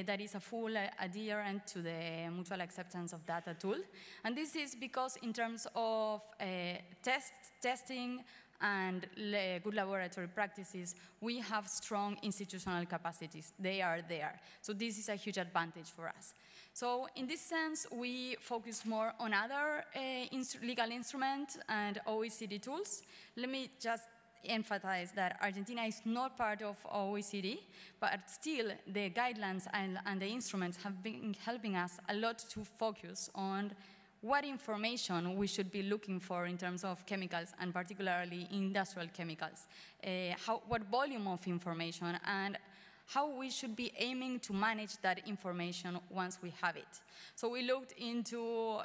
that is a full adherent to the mutual acceptance of data tool. And this is because in terms of testing and good laboratory practices, we have strong institutional capacities. They are there. So this is a huge advantage for us. So in this sense, we focus more on other legal instruments and OECD tools. Let me just emphasize that Argentina is not part of OECD, but still the guidelines and the instruments have been helping us a lot to focus on what information we should be looking for in terms of chemicals, and particularly industrial chemicals, what volume of information, and how we should be aiming to manage that information once we have it. So we looked into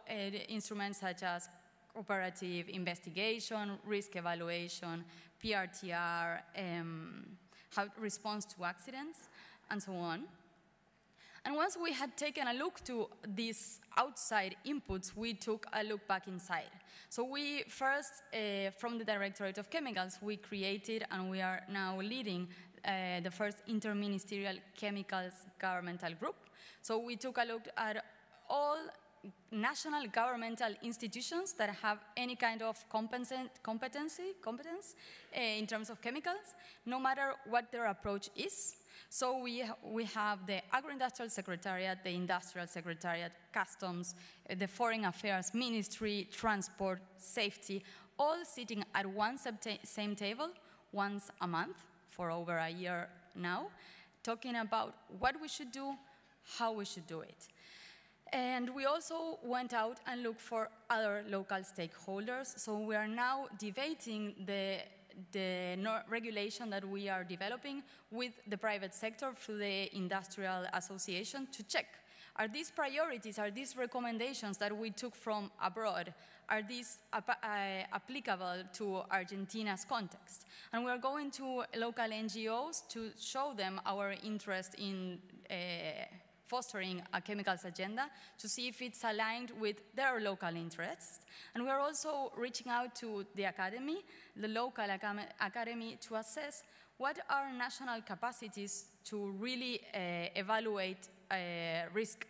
instruments such as cooperative investigation, risk evaluation, PRTR, how response to accidents, and so on. And once we had taken a look to these outside inputs, we took a look back inside. So we first, from the Directorate of Chemicals, we created and we are now leading the first interministerial chemicals governmental group. So we took a look at all national governmental institutions that have any kind of competence in terms of chemicals, no matter what their approach is. So we have the Agro-Industrial Secretariat, the Industrial Secretariat, Customs, the Foreign Affairs Ministry, Transport, Safety, all sitting at one same table once a month for over a year now, talking about what we should do, how we should do it. And we also went out and looked for other local stakeholders. So we are now debating the regulation that we are developing with the private sector through the Industrial Association to check, are these priorities, are these recommendations that we took from abroad, are these applicable to Argentina's context? And we're going to local NGOs to show them our interest in fostering a chemicals agenda to see if it's aligned with their local interests. And we're also reaching out to the academy, the local academy, to assess what are national capacities to really evaluate risk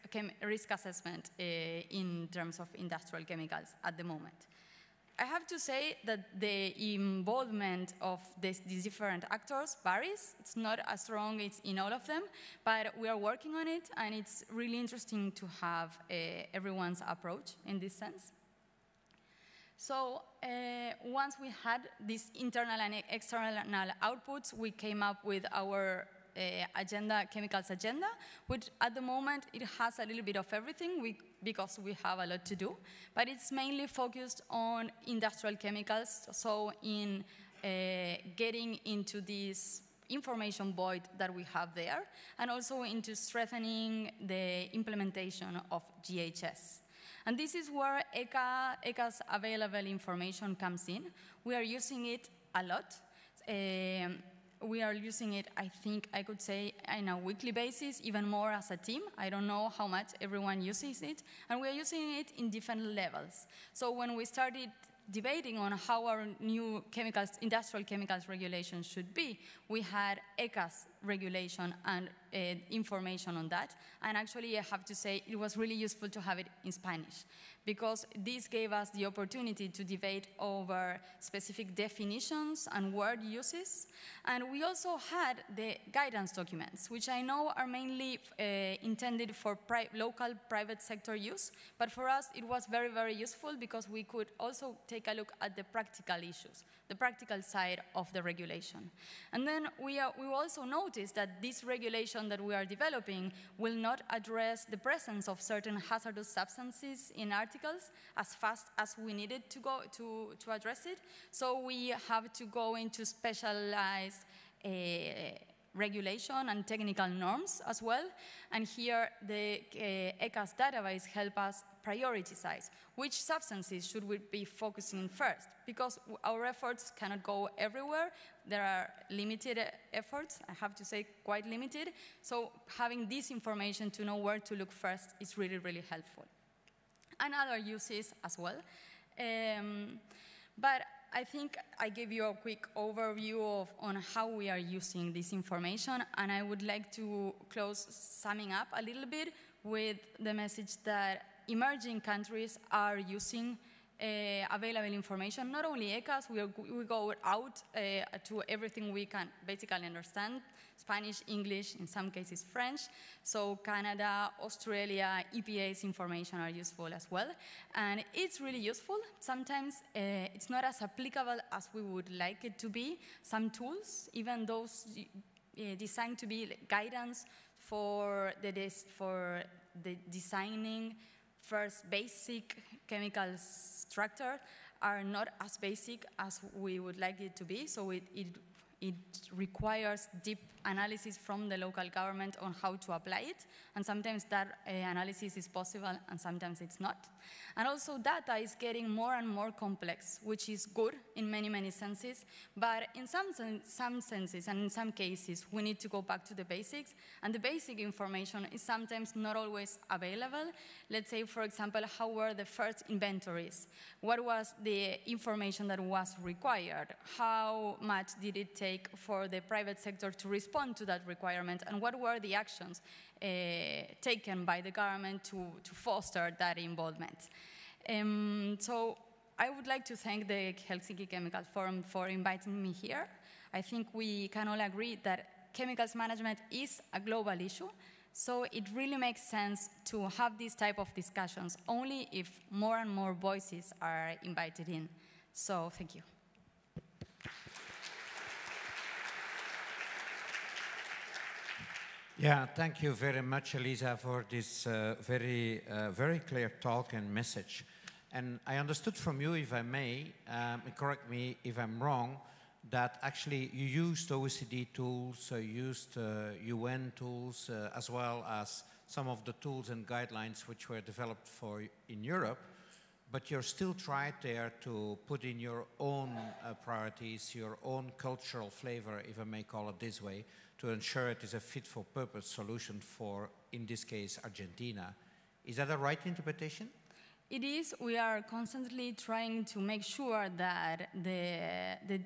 assessment in terms of industrial chemicals at the moment. I have to say that the involvement of these different actors varies. It's not as strong in all of them, but we are working on it, and it's really interesting to have everyone's approach in this sense. So once we had these internal and external outputs, we came up with our chemicals agenda, which at the moment it has a little bit of everything because we have a lot to do, but it's mainly focused on industrial chemicals, so in getting into this information void that we have there, and also into strengthening the implementation of GHS. And this is where ECA's available information comes in. We are using it a lot. We are using it, I think I could say, on a weekly basis, even more as a team. I don't know how much everyone uses it. And we are using it in different levels. So when we started debating on how our new chemicals, industrial chemicals regulation should be, we had ECA's regulation and information on that. And actually, I have to say, it was really useful to have it in Spanish, because this gave us the opportunity to debate over specific definitions and word uses. And we also had the guidance documents, which I know are mainly intended for local private sector use, but for us it was very, very useful because we could also take a look at the practical issues, the practical side of the regulation. And then we also noticed that this regulation that we are developing will not address the presence of certain hazardous substances in articles as fast as we needed to go to address it. So we have to go into specialized regulation and technical norms as well. And here the ECA's database help us prioritize which substances should we be focusing first, because our efforts cannot go everywhere. There are limited efforts, I have to say quite limited. So having this information to know where to look first is really, really helpful. And other uses as well. But I think I gave you a quick overview on how we are using this information, and I would like to close summing up a little bit with the message that emerging countries are using available information. Not only ECAs, we go out to everything we can basically understand. Spanish, English, in some cases French. So Canada, Australia, EPA's information are useful as well. And it's really useful. Sometimes it's not as applicable as we would like it to be. Some tools, even those designed to be guidance for the designing first basic chemical structure, are not as basic as we would like it to be. So it requires deep analysis from the local government on how to apply it. And sometimes that analysis is possible and sometimes it's not. And also data is getting more and more complex, which is good in many, many senses. But in some senses and in some cases, we need to go back to the basics. And the basic information is sometimes not always available. Let's say, for example, how were the first inventories? What was the information that was required? How much did it take for the private sector to respond to that requirement? And what were the actions taken by the government to foster that involvement? So I would like to thank the Helsinki Chemical Forum for inviting me here. I think we can all agree that chemicals management is a global issue. So it really makes sense to have these type of discussions only if more and more voices are invited in. So thank you. Yeah, thank you very much, Elisa, for this very clear talk and message. And I understood from you, if I may, correct me if I'm wrong, that actually you used OECD tools, you used UN tools, as well as some of the tools and guidelines which were developed in Europe, but you're still tried there to put in your own priorities, your own cultural flavor, if I may call it this way, to ensure it is a fit-for-purpose solution for, in this case, Argentina. Is that a right interpretation? It is. We are constantly trying to make sure that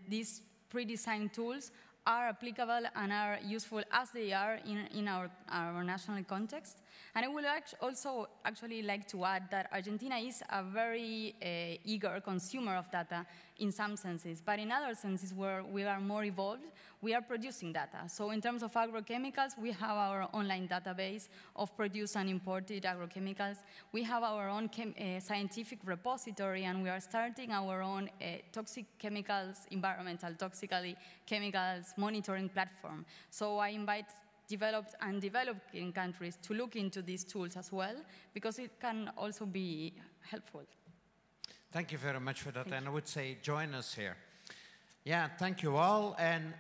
these pre-designed tools are applicable and are useful as they are in our national context. And I would also actually like to add that Argentina is a very eager consumer of data in some senses, but in other senses where we are more evolved, we are producing data. So in terms of agrochemicals, we have our online database of produced and imported agrochemicals. We have our own scientific repository, and we are starting our own toxic chemicals, environmental toxicity chemicals monitoring platform. So I invite developed and developing countries to look into these tools as well, because it can also be helpful. Thank you very much for that, and I would say join us here. Yeah, thank you all. And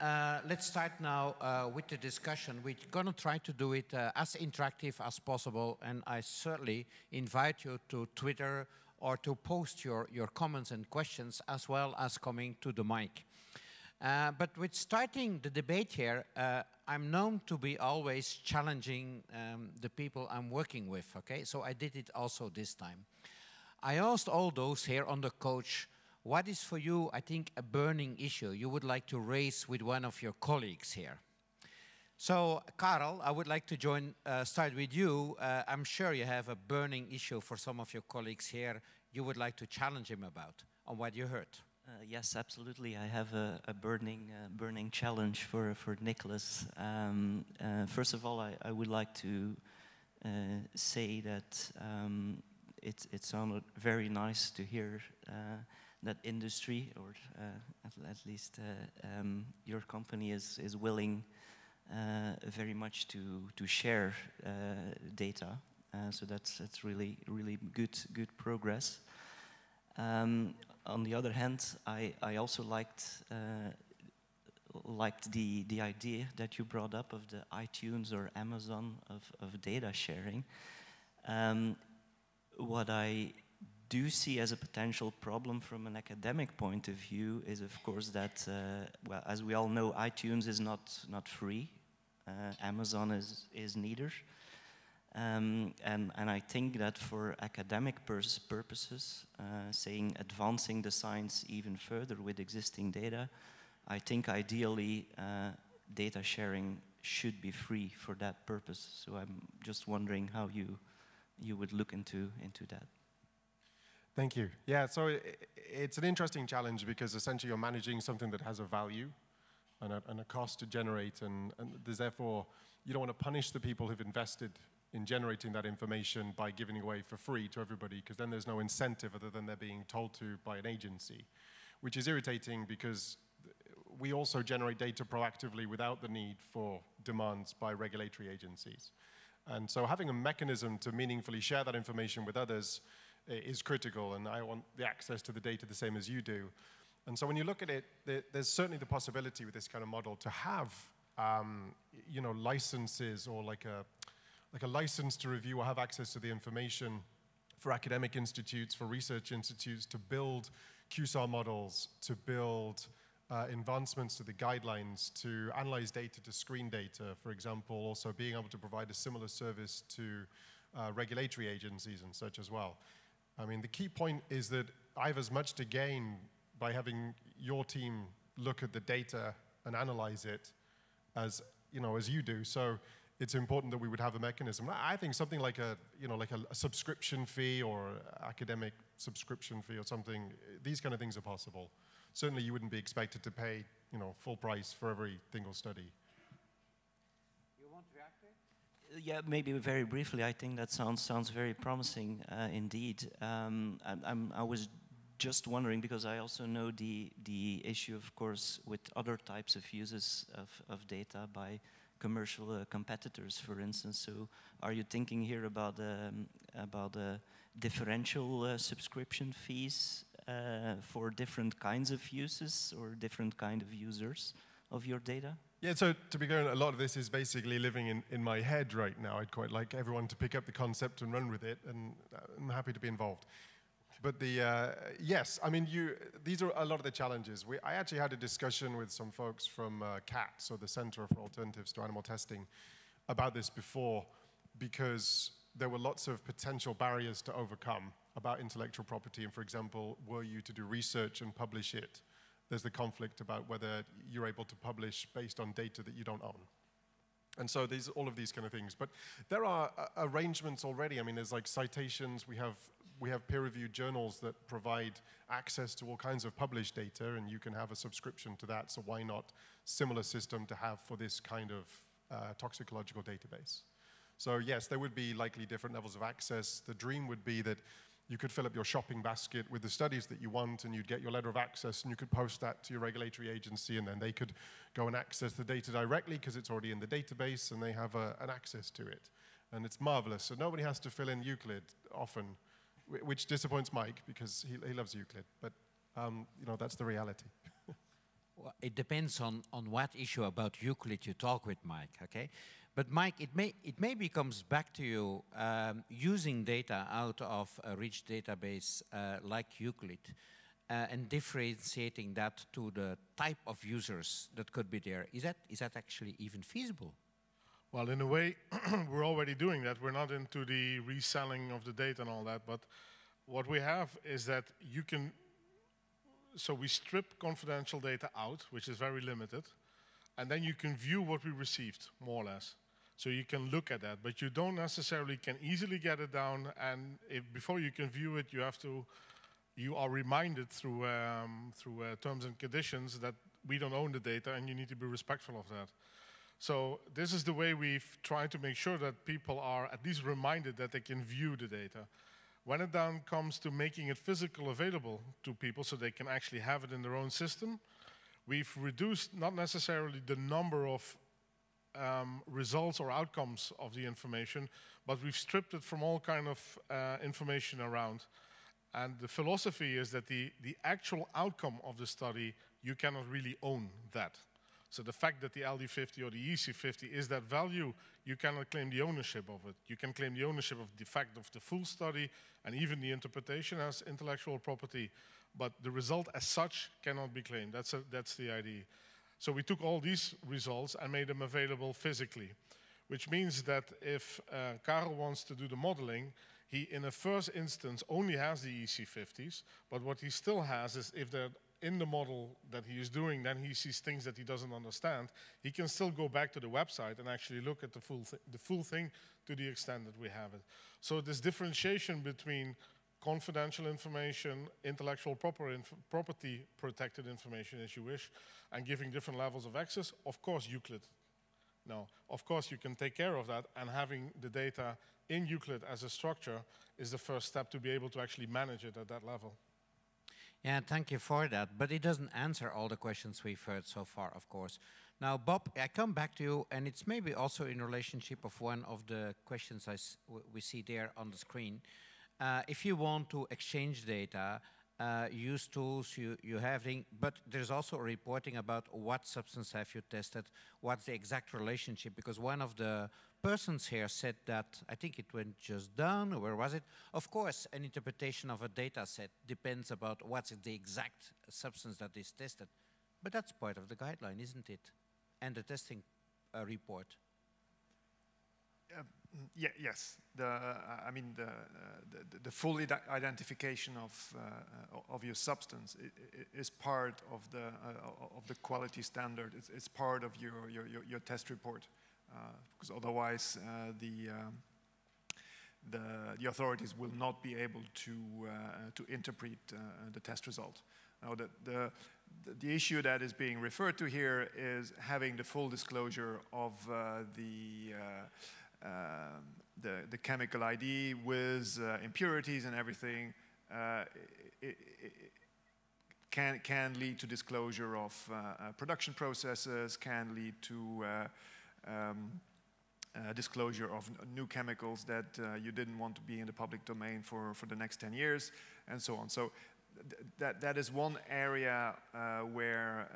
let's start now with the discussion. We're going to try to do it as interactive as possible. And I certainly invite you to Twitter or to post your comments and questions as well as coming to the mic. But with starting the debate here, I'm known to be always challenging the people I'm working with, okay? So I did it also this time. I asked all those here on the coach, what is for you, I think, a burning issue you would like to raise with one of your colleagues here? So, Karel, I would like to start with you. I'm sure you have a burning issue for some of your colleagues here you would like to challenge him about on what you heard. Yes, absolutely. I have a burning challenge for Nicholas. First of all, I would like to say that it sounded very nice to hear that industry, or at least your company is willing very much to share data. So that's really good progress. On the other hand, I also liked the idea that you brought up of the iTunes or Amazon of data sharing. What I do see as a potential problem from an academic point of view is, of course, that, well, as we all know, iTunes is not free. Amazon is neither. And I think that for academic purposes, saying advancing the science even further with existing data, I think ideally data sharing should be free for that purpose. So I'm just wondering how you would look into that. Thank you. Yeah, so it's an interesting challenge because essentially you're managing something that has a value and a cost to generate, and there's therefore, you don't want to punish the people who've invested in generating that information by giving it away for free to everybody, because then there's no incentive other than they're being told to by an agency, which is irritating because we also generate data proactively without the need for demands by regulatory agencies. And so having a mechanism to meaningfully share that information with others is critical, and I want the access to the data the same as you do. And so when you look at it, there's certainly the possibility with this kind of model to have you know, licenses, or like a license to review or have access to the information for academic institutes, for research institutes, to build QSAR models, to build advancements to the guidelines, to analyze data, to screen data, for example, also being able to provide a similar service to regulatory agencies and such as well. I mean, the key point is that I have as much to gain by having your team look at the data and analyze it as, you know, as you do. So it's important that we would have a mechanism. I think something like a subscription fee, or academic subscription fee or something, these kind of things are possible. Certainly you wouldn't be expected to pay, you know, full price for every single study. You want to react to it? Yeah, maybe very briefly. I think that sounds very promising indeed. I was just wondering, because I also know the issue, of course, with other types of uses of data by commercial competitors, for instance. So are you thinking here about differential subscription fees for different kinds of uses or different kind of users of your data? Yeah, so to be clear, a lot of this is basically living in my head right now. I'd quite like everyone to pick up the concept and run with it, and I'm happy to be involved. But yes, I mean, these are a lot of the challenges. I actually had a discussion with some folks from CAT, so the Center for Alternatives to Animal Testing, about this before, because there were lots of potential barriers to overcome about intellectual property. And for example, were you to do research and publish it, there's the conflict about whether you're able to publish based on data that you don't own. And so there's all of these kind of things. But there are arrangements already. I mean, there's like citations. We have peer-reviewed journals that provide access to all kinds of published data, and you can have a subscription to that. So why not similar system to have for this kind of toxicological database? So yes, there would be likely different levels of access. The dream would be that you could fill up your shopping basket with the studies that you want, and you'd get your letter of access, and you could post that to your regulatory agency, and then they could go and access the data directly because it's already in the database, and they have an access to it. And it's marvelous. So nobody has to fill in Euclid often, which disappoints Mike because he loves Euclid. But you know, that's the reality. it depends on what issue about Euclid you talk with Mike, okay? But Mike, it maybe comes back to you using data out of a rich database like Euclid and differentiating that to the type of users that could be there. Is that actually even feasible? Well, in a way, we're already doing that. We're not into the reselling of the data and all that, but what we have is that you can, so we strip confidential data out, which is very limited, and then you can view what we received, more or less. So you can look at that, but you don't necessarily can easily get it down, and before you can view it, you are reminded through terms and conditions that we don't own the data, and you need to be respectful of that. So this is the way we've tried to make sure that people are at least reminded that they can view the data. When it then comes to making it physical available to people so they can actually have it in their own system, we've reduced not necessarily the number of results or outcomes of the information, but we've stripped it from all kind of information around. And the philosophy is that the actual outcome of the study, you cannot really own that. So the fact that the LD50 or the EC50 is that value, you cannot claim the ownership of it. You can claim the ownership of the fact of the full study and even the interpretation as intellectual property, but the result as such cannot be claimed. That's the idea. So we took all these results and made them available physically, which means that if Karel wants to do the modeling, he in the first instance only has the EC50s, but what he still has is if they're in the model that he is doing, then he sees things that he doesn't understand, he can still go back to the website and actually look at the full thing to the extent that we have it. So this differentiation between confidential information, intellectual property protected information as you wish, and giving different levels of access, of course Euclid. Now, of course you can take care of that, and having the data in Euclid as a structure is the first step to be able to actually manage it at that level. Yeah, thank you for that. But it doesn't answer all the questions we've heard so far, of course. Now, Bob, I come back to you, and it's maybe also in relationship of one of the questions we see there on the screen. If you want to exchange data, use tools you have, but there's also reporting about what substance have you tested, what's the exact relationship, because one of the persons here said that, I think it went just down, or where was it? Of course, an interpretation of a data set depends about what's the exact substance that is tested, but that's part of the guideline, isn't it? And the testing report. Yeah, yes. I mean, the full identification of your substance is part of the quality standard. It's part of your test report, because otherwise the authorities will not be able to interpret the test result. Now, the issue that is being referred to here is having the full disclosure of the chemical ID with impurities and everything. It can lead to disclosure of production processes, can lead to disclosure of new chemicals that you didn't want to be in the public domain for the next 10 years, and so on. So that is one area where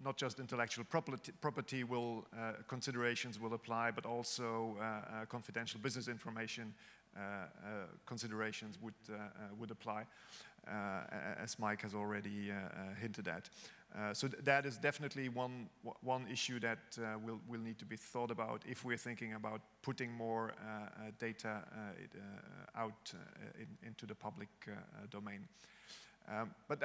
not just intellectual property considerations will apply, but also confidential business information considerations would apply, as Mike has already hinted at. So that is definitely one issue that will need to be thought about if we're thinking about putting more data out into the public domain. But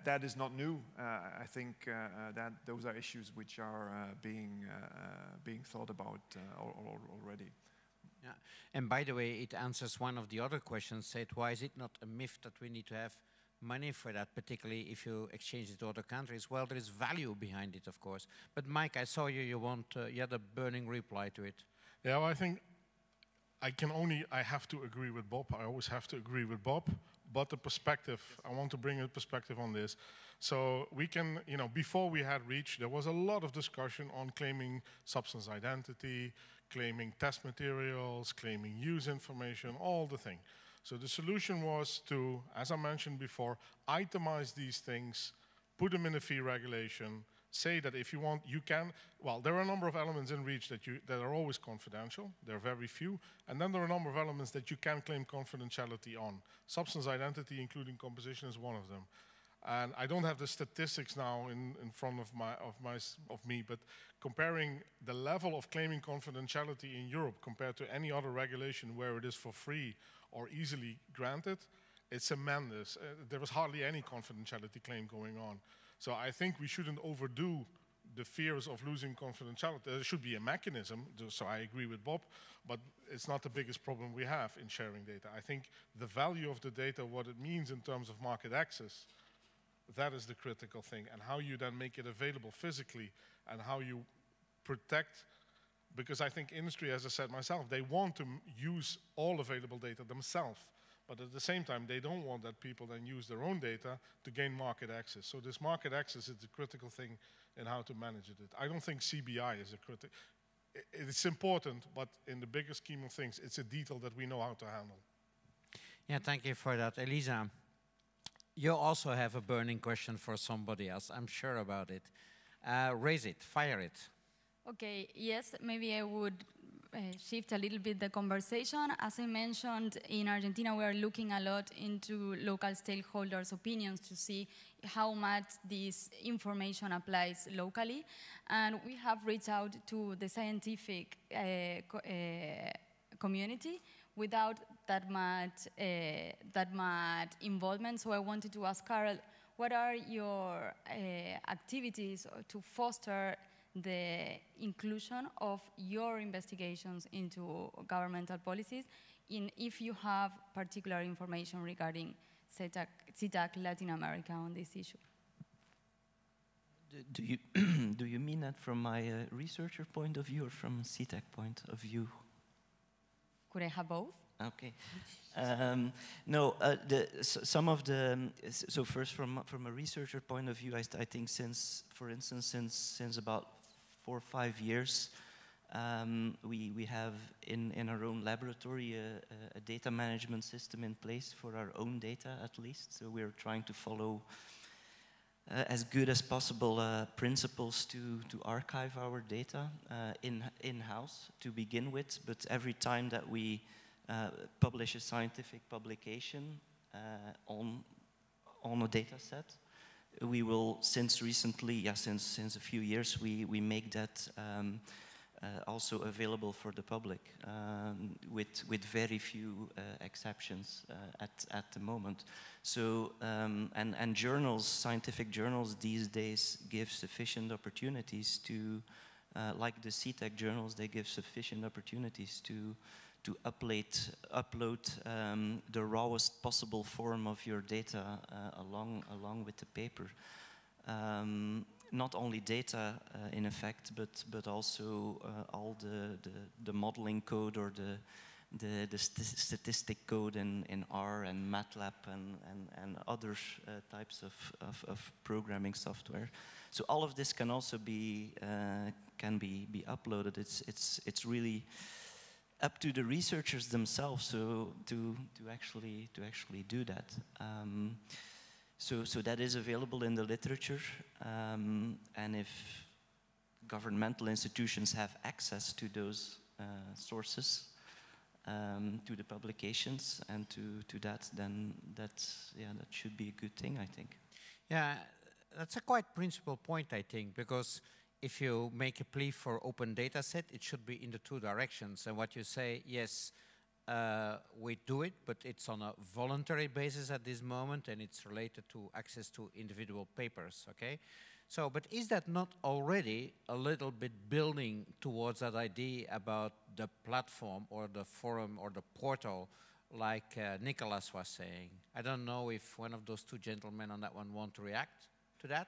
that is not new. I think that those are issues which are being thought about already. Yeah. And by the way, it answers one of the other questions, said, why is it not a myth that we need to have money for that, particularly if you exchange it to other countries? Well, there is value behind it, of course. But Mike, I saw you had a burning reply to it. Yeah, well, I think I have to agree with Bob. I always have to agree with Bob. But the perspective, I want to bring a perspective on this. So we can, before we had REACH, there was a lot of discussion on claiming substance identity, claiming test materials, claiming use information, all the thing. So the solution was to, as I mentioned before, itemize these things put them in a fee regulation, say that if you want, you can. Well, there are a number of elements in REACH that are always confidential. There are very few. And then there are a number of elements that you can claim confidentiality on. Substance identity, including composition, is one of them. And I don't have the statistics now in front of me, but comparing the level of claiming confidentiality in Europe compared to any other regulation where it is for free or easily granted, it's tremendous. There was hardly any confidentiality claim going on. So I think we shouldn't overdo the fears of losing confidentiality. There should be a mechanism, so I agree with Bob, but it's not the biggest problem we have in sharing data. I think the value of the data, what it means in terms of market access, that is the critical thing, and how you then make it available physically and how you protect, because I think industry, as I said myself, they want to use all available data themselves, but at the same time, they don't want that people then use their own data to gain market access. So this market access is the critical thing in how to manage it. I don't think CBI is a critical. It's important, but in the bigger scheme of things, it's a detail that we know how to handle. Yeah, thank you for that. Elisa, you also have a burning question for somebody else. I'm sure about it. Raise it, fire it. Okay, yes, maybe I would shift a little bit the conversation. As I mentioned, in Argentina, we are looking a lot into local stakeholders' opinions to see how much this information applies locally. And we have reached out to the scientific community without that much involvement. So I wanted to ask Carol, what are your activities to foster the inclusion of your investigations into governmental policies, if you have particular information regarding SeaTac Latin America on this issue? Do you mean that from my researcher point of view or from SeaTac point of view? Could I have both? Okay. No, some of the, so first from a researcher point of view, I think since, for instance, since about 4 or 5 years, we have in our own laboratory a data management system in place for our own data at least. So we're trying to follow as good as possible principles to archive our data in-house to begin with, but every time that we publish a scientific publication on a data set, we will, since recently, since a few years, we make that also available for the public with very few exceptions at the moment. So, and journals, scientific journals these days give sufficient opportunities to, like the SeaTac journals, they give sufficient opportunities to upload the rawest possible form of your data along with the paper. Not only data in effect, but also all the modeling code or the statistic code in R and MATLAB and other types of programming software. So all of this can also be uploaded. It's really up to the researchers themselves to actually do that. So that is available in the literature, and if governmental institutions have access to those sources, to the publications and to that, then that should be a good thing, I think. Yeah, that's a quite principal point, I think, because if you make a plea for open data set, it should be in the two directions. And what you say, yes, we do it, but it's on a voluntary basis at this moment, and it's related to access to individual papers, okay? So, but is that not already a little bit building towards that idea about the platform or the forum or the portal, like Nicholas was saying? I don't know if one of those two gentlemen on that one want to react to that.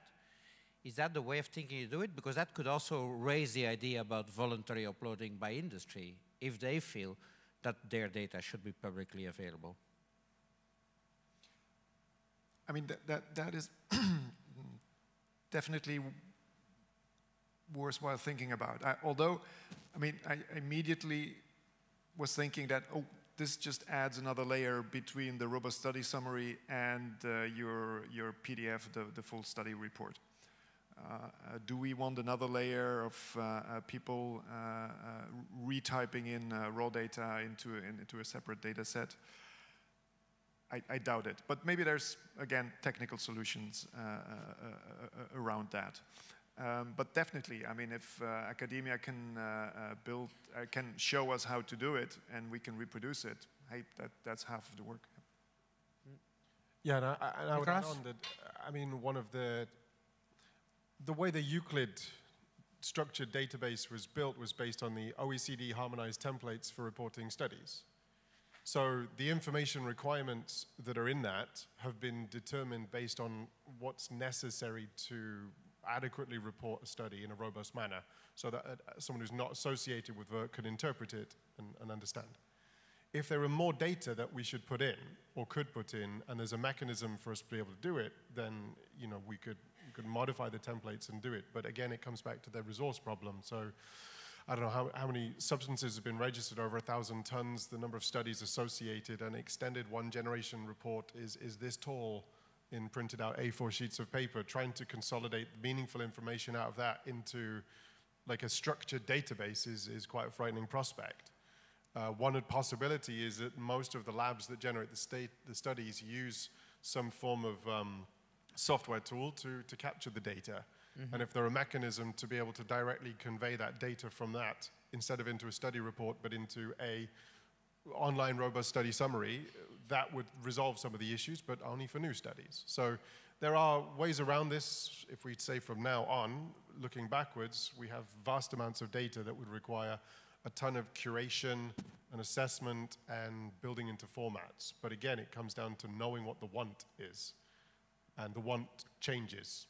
Is that the way of thinking you do it? Because that could also raise the idea about voluntary uploading by industry, if they feel that their data should be publicly available. I mean, that is definitely worthwhile thinking about. Although, I mean, I immediately was thinking that, oh, this just adds another layer between the robust study summary and your PDF, the full study report. Do we want another layer of people retyping in raw data into a separate data set? I doubt it, but maybe there's, again, technical solutions around that. But definitely, I mean, if academia can can show us how to do it and we can reproduce it, hey, that's half of the work. Yeah, and I would add on that, I mean, one of the way the Euclid structured database was built was based on the OECD harmonized templates for reporting studies. So the information requirements that are in that have been determined based on what's necessary to adequately report a study in a robust manner, so that someone who's not associated with work can interpret it and understand. If there are more data that we should put in or could put in, and there's a mechanism for us to be able to do it, then we could modify the templates and do it. But again, it comes back to the resource problem. So I don't know how many substances have been registered, over 1,000 tons, the number of studies associated, an extended one generation report is this tall in printed out A4 sheets of paper. Trying to consolidate meaningful information out of that into like a structured database is quite a frightening prospect. One possibility is that most of the labs that generate the studies use some form of software tool to capture the data. Mm-hmm. And if there are a mechanism to be able to directly convey that data from that, instead of into a study report, but into a online robust study summary, that would resolve some of the issues, but only for new studies. So there are ways around this. If we say from now on, looking backwards, we have vast amounts of data that would require a ton of curation and assessment and building into formats. But again, it comes down to knowing what the want is. And the want changes.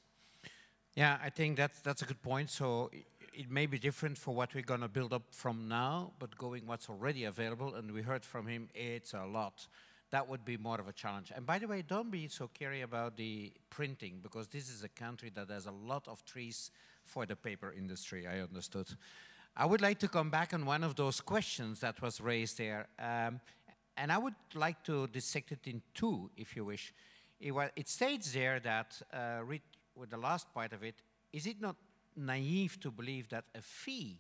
Yeah, I think that's a good point. So it may be different for what we're going to build up from now, but going what's already available, and we heard from him, it's a lot. That would be more of a challenge. And by the way, don't be so curious about the printing, because this is a country that has a lot of trees for the paper industry, I understood. I would like to come back on one of those questions that was raised there. And I would like to dissect it in two, if you wish. It states there that, read with the last part of it, is it not naive to believe that a fee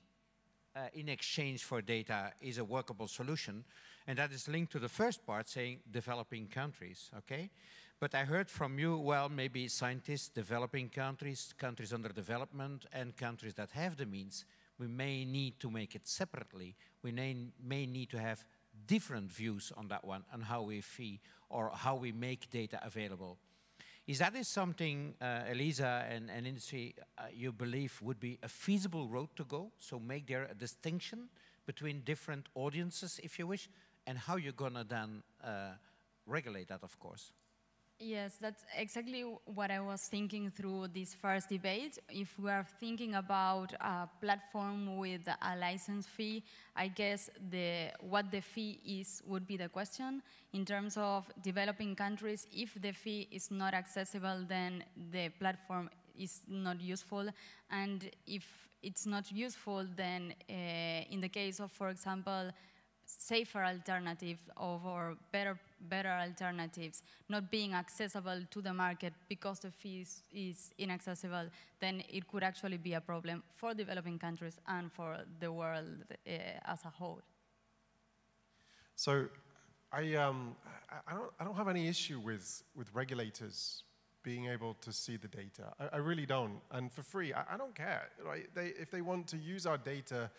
in exchange for data is a workable solution? And that is linked to the first part, saying developing countries, okay? But I heard from you, well, maybe scientists, developing countries, countries under development, and countries that have the means, we may need to make it separately. We may need to have different views on that one, on how we fee or how we make data available. Is that something, Elisa and industry, you believe would be a feasible road to go? So make there a distinction between different audiences, if you wish, and how you're going to then regulate that, of course. Yes, that's exactly what I was thinking through this first debate. If we are thinking about a platform with a license fee, I guess what the fee is would be the question. In terms of developing countries, if the fee is not accessible, then the platform is not useful. And if it's not useful, then in the case of, for example, safer alternatives or better alternatives not being accessible to the market because the fee is inaccessible, then it could actually be a problem for developing countries and for the world as a whole. So I don't have any issue with regulators being able to see the data. I really don't. And for free, I don't care. Right? If they want to use our data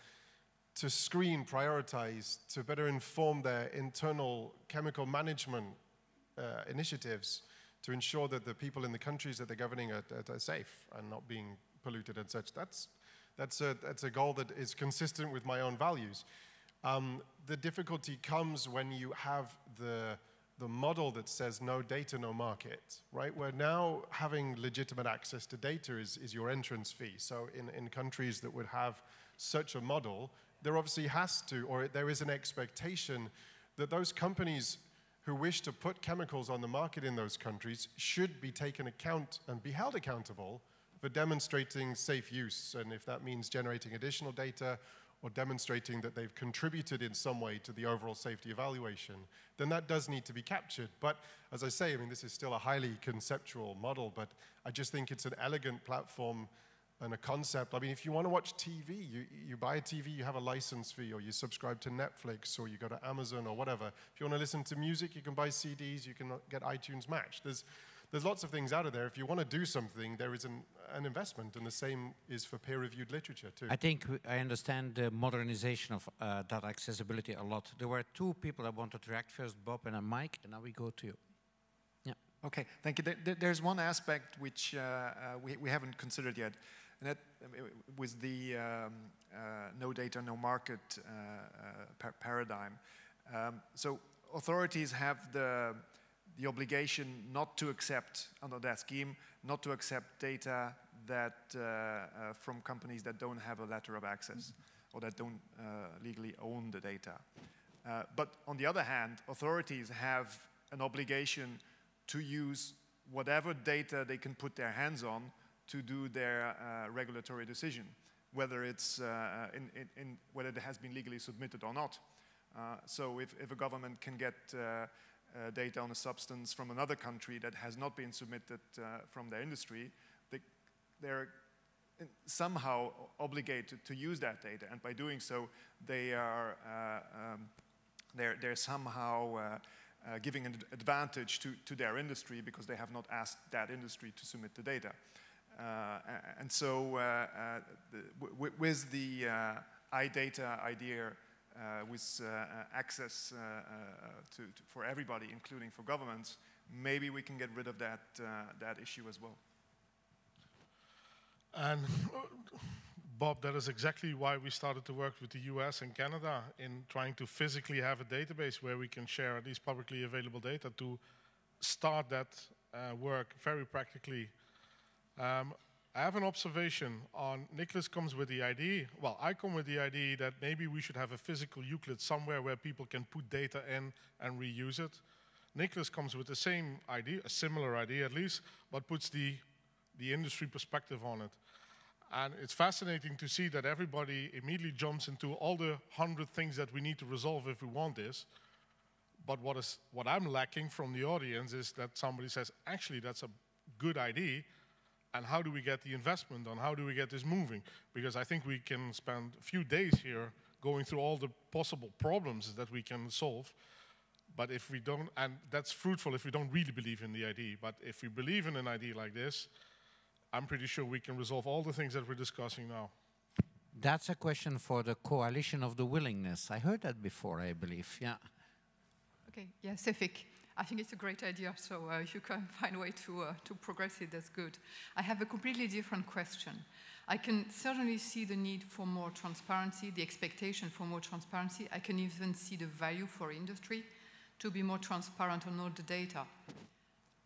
to screen, prioritize, to better inform their internal chemical management initiatives to ensure that the people in the countries that they're governing are safe and not being polluted and such. That's a goal that is consistent with my own values. The difficulty comes when you have the model that says no data, no market, right? Where now having legitimate access to data is your entrance fee. So in countries that would have such a model, there obviously has to, or there is an expectation that those companies who wish to put chemicals on the market in those countries should be taken account and be held accountable for demonstrating safe use. And if that means generating additional data or demonstrating that they've contributed in some way to the overall safety evaluation, then that does need to be captured. But as I say, I mean, this is still a highly conceptual model, but I just think it's an elegant platform and a concept. I mean, if you want to watch TV, you buy a TV, you have a license fee, or you subscribe to Netflix, or you go to Amazon, or whatever. If you want to listen to music, you can buy CDs, you can get iTunes Match. There's lots of things out of there. If you want to do something, there is an investment, and the same is for peer-reviewed literature, too. I think I understand the modernization of data accessibility a lot. There were two people that wanted to react first, Bob and Mike, and now we go to you. Yeah. Okay, thank you. There's one aspect which we haven't considered yet, and that was the no data, no market paradigm. So authorities have the obligation not to accept, under that scheme, not to accept data that from companies that don't have a letter of access or that don't legally own the data. But on the other hand, authorities have an obligation to use whatever data they can put their hands on to do their regulatory decision, whether it's whether it has been legally submitted or not. So if a government can get data on a substance from another country that has not been submitted from their industry, they're somehow obligated to use that data, and by doing so, they are they're somehow giving an advantage to their industry because they have not asked that industry to submit the data. And so with the iData idea, with access for everybody, including for governments, maybe we can get rid of that issue as well. And Bob, that is exactly why we started to work with the US and Canada in trying to physically have a database where we can share at least publicly available data to start that work very practically. I have an observation on, Nicholas comes with the idea, well, I come with the idea that maybe we should have a physical Euclid somewhere where people can put data in and reuse it. Nicholas comes with the same idea, a similar idea at least, but puts the industry perspective on it. And it's fascinating to see that everybody immediately jumps into all the 100 things that we need to resolve if we want this. But what I'm lacking from the audience is that somebody says, actually, that's a good idea, and how do we get the investment on? How do we get this moving? Because I think we can spend a few days here going through all the possible problems that we can solve. But if we don't, and that's fruitful if we don't really believe in the idea, but if we believe in an idea like this, I'm pretty sure we can resolve all the things that we're discussing now. That's a question for the coalition of the willingness. I heard that before, I believe. Yeah. Okay, yeah, Sefik. I think it's a great idea, so if you can find a way to progress it, that's good. I have a completely different question. I can certainly see the need for more transparency, the expectation for more transparency. I can even see the value for industry to be more transparent on all the data.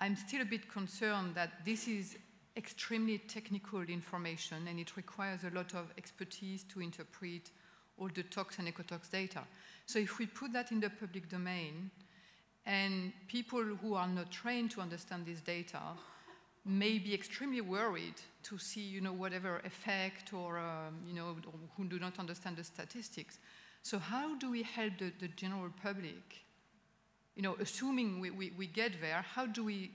I'm still a bit concerned that this is extremely technical information and it requires a lot of expertise to interpret all the tox and ecotox data. So if we put that in the public domain, and people who are not trained to understand this data may be extremely worried to see, whatever effect or, who do not understand the statistics. So how do we help the general public? Assuming we get there, how do we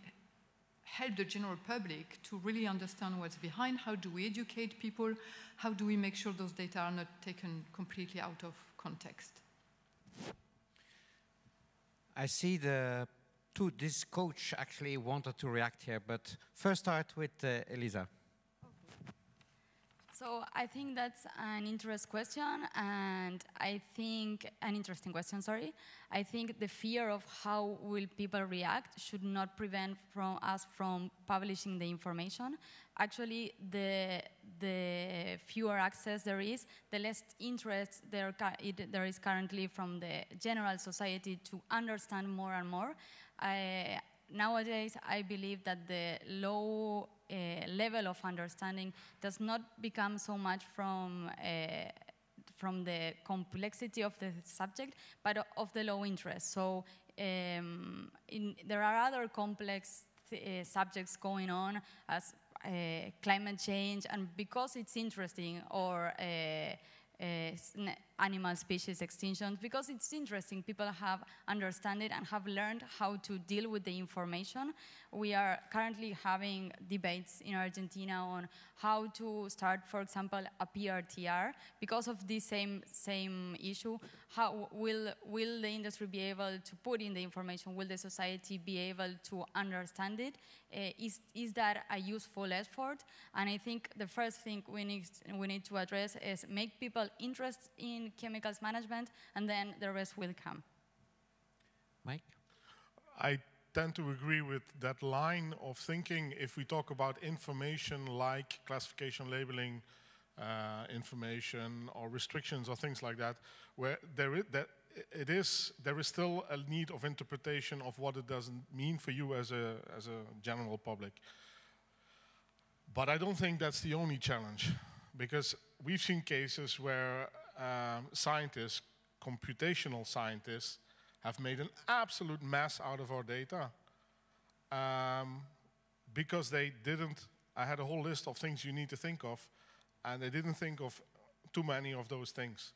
help the general public to really understand what's behind? How do we educate people? How do we make sure those data are not taken completely out of context? I see this coach actually wanted to react here, but first start with Elisa. So I think that's an interesting question, and I think I think the fear of how will people react should not prevent us from publishing the information. Actually, the fewer access there is, the less interest there is currently from the general society to understand more and more. Nowadays, I believe that the low level of understanding does not become so much from the complexity of the subject, but of the low interest. So there are other complex subjects going on as climate change, and because it's interesting, or animal species extinctions, because it's interesting. People have understood it and have learned how to deal with the information. We are currently having debates in Argentina on how to start, for example, a PRTR. Because of this same issue, how will the industry be able to put in the information? Will the society be able to understand it? Is that a useful effort? And I think the first thing we need to address is make people interested in chemicals management, and then the rest will come. Mike? I tend to agree with that line of thinking. If we talk about information like classification, labeling, information or restrictions or things like that, where there is still a need of interpretation of what it doesn't mean for you as a general public. But I don't think that's the only challenge, because we've seen cases where scientists, computational scientists, have made an absolute mess out of our data because they didn't. I had a whole list of things you need to think of, and they didn't think of too many of those things,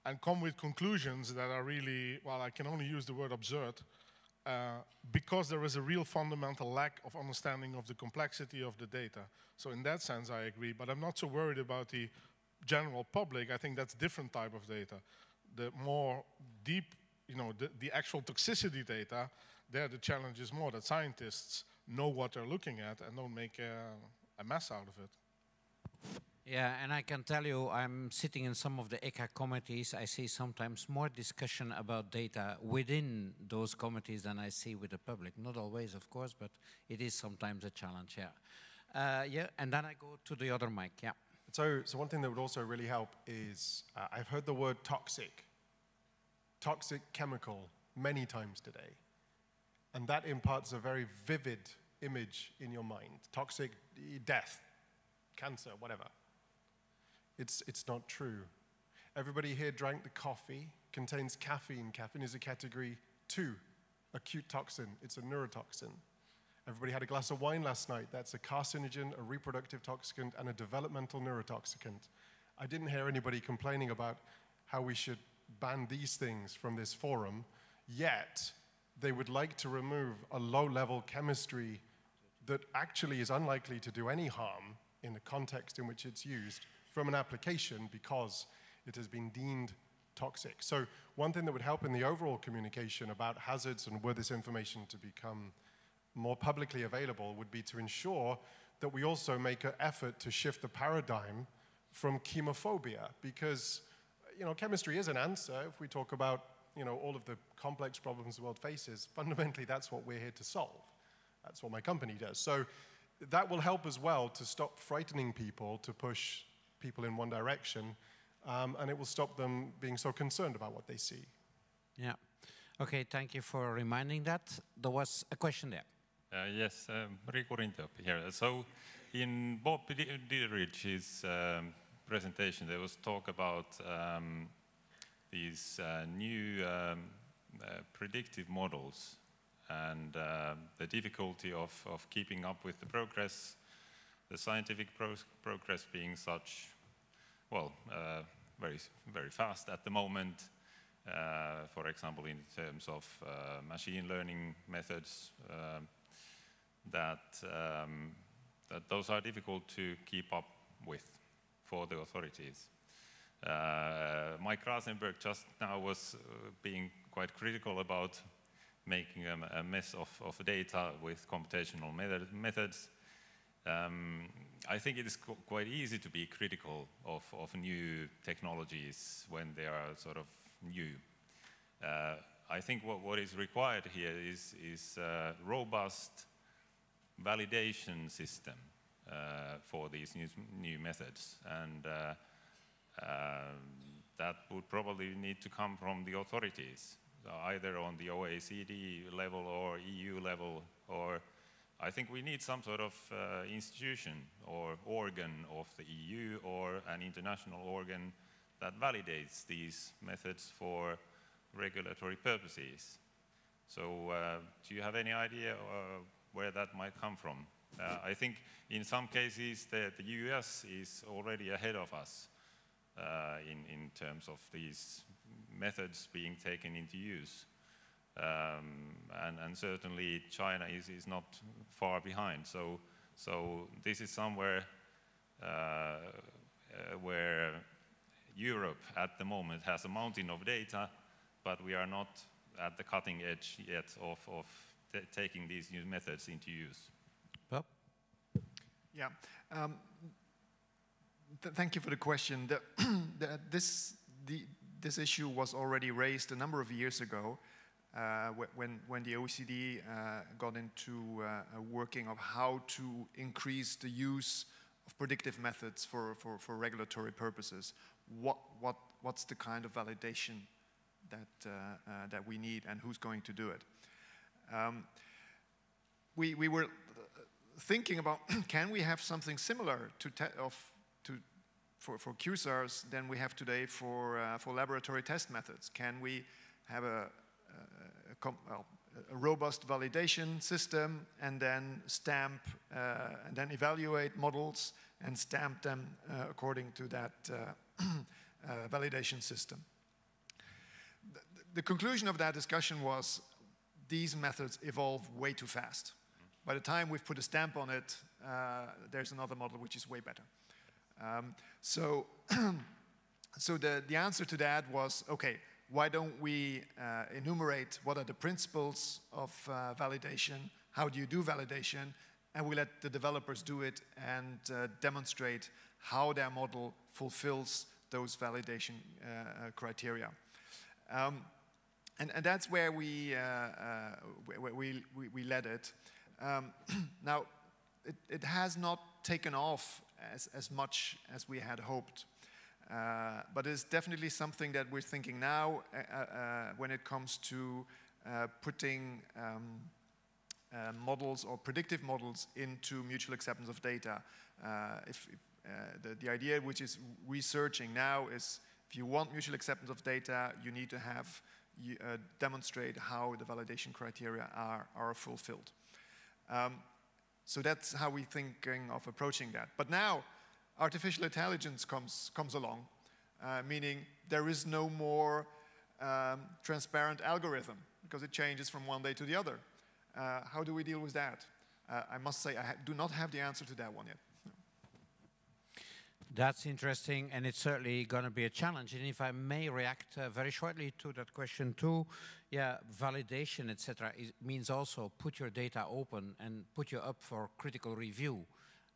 and come with conclusions that are really, well, I can only use the word absurd, because there is a real fundamental lack of understanding of the complexity of the data. So in that sense, I agree, but I'm not so worried about the general public. I think that's different type of data. The more deep, the actual toxicity data, there the challenge is more that scientists know what they're looking at and don't make a mess out of it. Yeah, and I can tell you, I'm sitting in some of the ECA committees. I see sometimes more discussion about data within those committees than I see with the public. Not always, of course, but it is sometimes a challenge, yeah. Yeah, and then I go to the other mic, yeah. So one thing that would also really help is, I've heard the word toxic chemical many times today. And that imparts a very vivid image in your mind. Toxic, death, cancer, whatever. It's not true. Everybody here drank the coffee, contains caffeine. Caffeine is a category 2, acute toxin. It's a neurotoxin. Everybody had a glass of wine last night. That's a carcinogen, a reproductive toxicant, and a developmental neurotoxicant. I didn't hear anybody complaining about how we should ban these things from this forum, yet they would like to remove a low-level chemistry that actually is unlikely to do any harm in the context in which it's used from an application because it has been deemed toxic. So one thing that would help in the overall communication about hazards and were this information to become more publicly available would be to ensure that we also make an effort to shift the paradigm from chemophobia, because chemistry is an answer. If we talk about all of the complex problems the world faces, fundamentally that's what we're here to solve. That's what my company does. So that will help as well to stop frightening people, to push people in one direction, and it will stop them being so concerned about what they see. Yeah. Okay, thank you for reminding that. There was a question there. Yes, Riku Rinteoppi here. So in Bob Diderich's presentation, there was talk about these new predictive models and the difficulty of keeping up with the progress, the scientific progress being such, well, very fast at the moment. For example, in terms of machine learning methods, that those are difficult to keep up with for the authorities. Mike Rasenberg just now was being quite critical about making a mess of data with computational methods. I think it is quite easy to be critical of new technologies when they are sort of new. I think what is required here is a robust validation system for these new methods, and that would probably need to come from the authorities, either on the OECD level or EU level, or I think we need some sort of institution or organ of the EU or an international organ that validates these methods for regulatory purposes. So do you have any idea where that might come from? I think in some cases the US is already ahead of us. in terms of these methods being taken into use. And certainly China is not far behind. So this is somewhere where Europe at the moment has a mountain of data, but we are not at the cutting edge yet of taking these new methods into use. Bob? Yeah. Thank you for the question. This issue was already raised a number of years ago when the OECD got into working of how to increase the use of predictive methods for regulatory purposes. What's the kind of validation that we need, and who's going to do it? We were thinking about can we have something similar for QSARs than we have today for laboratory test methods? Can we have a robust validation system and then stamp and then evaluate models and stamp them according to that validation system? The conclusion of that discussion was these methods evolve way too fast. By the time we've put a stamp on it, there's another model which is way better. So the answer to that was, okay, why don't we enumerate what are the principles of validation, how do you do validation, and we let the developers do it and demonstrate how their model fulfills those validation criteria. And that's where we led it. Now, it has not taken off as much as we had hoped, but it's definitely something that we're thinking now when it comes to putting models or predictive models into mutual acceptance of data. The idea which is researching now is if you want mutual acceptance of data, you need to have demonstrate how the validation criteria are fulfilled. So that's how we're thinking of approaching that. But now, artificial intelligence comes along, meaning there is no more transparent algorithm because it changes from one day to the other. How do we deal with that? I must say I do not have the answer to that one yet. That's interesting, and it's certainly going to be a challenge. And if I may react very shortly to that question too, yeah, validation, etc., means also put your data open and put you up for critical review.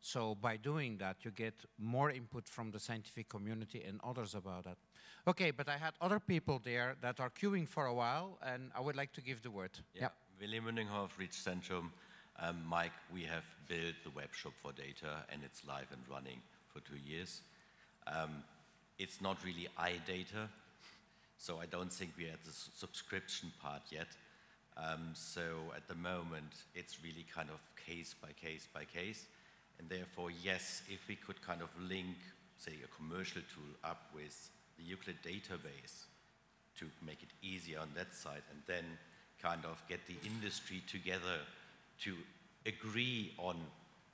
So by doing that, you get more input from the scientific community and others about that. Okay, but I had other people there that are queuing for a while, and I would like to give the word. Yeah, Willy Münninghoff, Reach Centrum. Mike, we have built the web shop for data, and it's live and running for 2 years. It's not really iData, so I don't think we're at the subscription part yet. So at the moment, it's really kind of case by case by case. And therefore, yes, if we could kind of link, say, a commercial tool up with the Euclid database to make it easier on that side, and then kind of get the industry together to agree on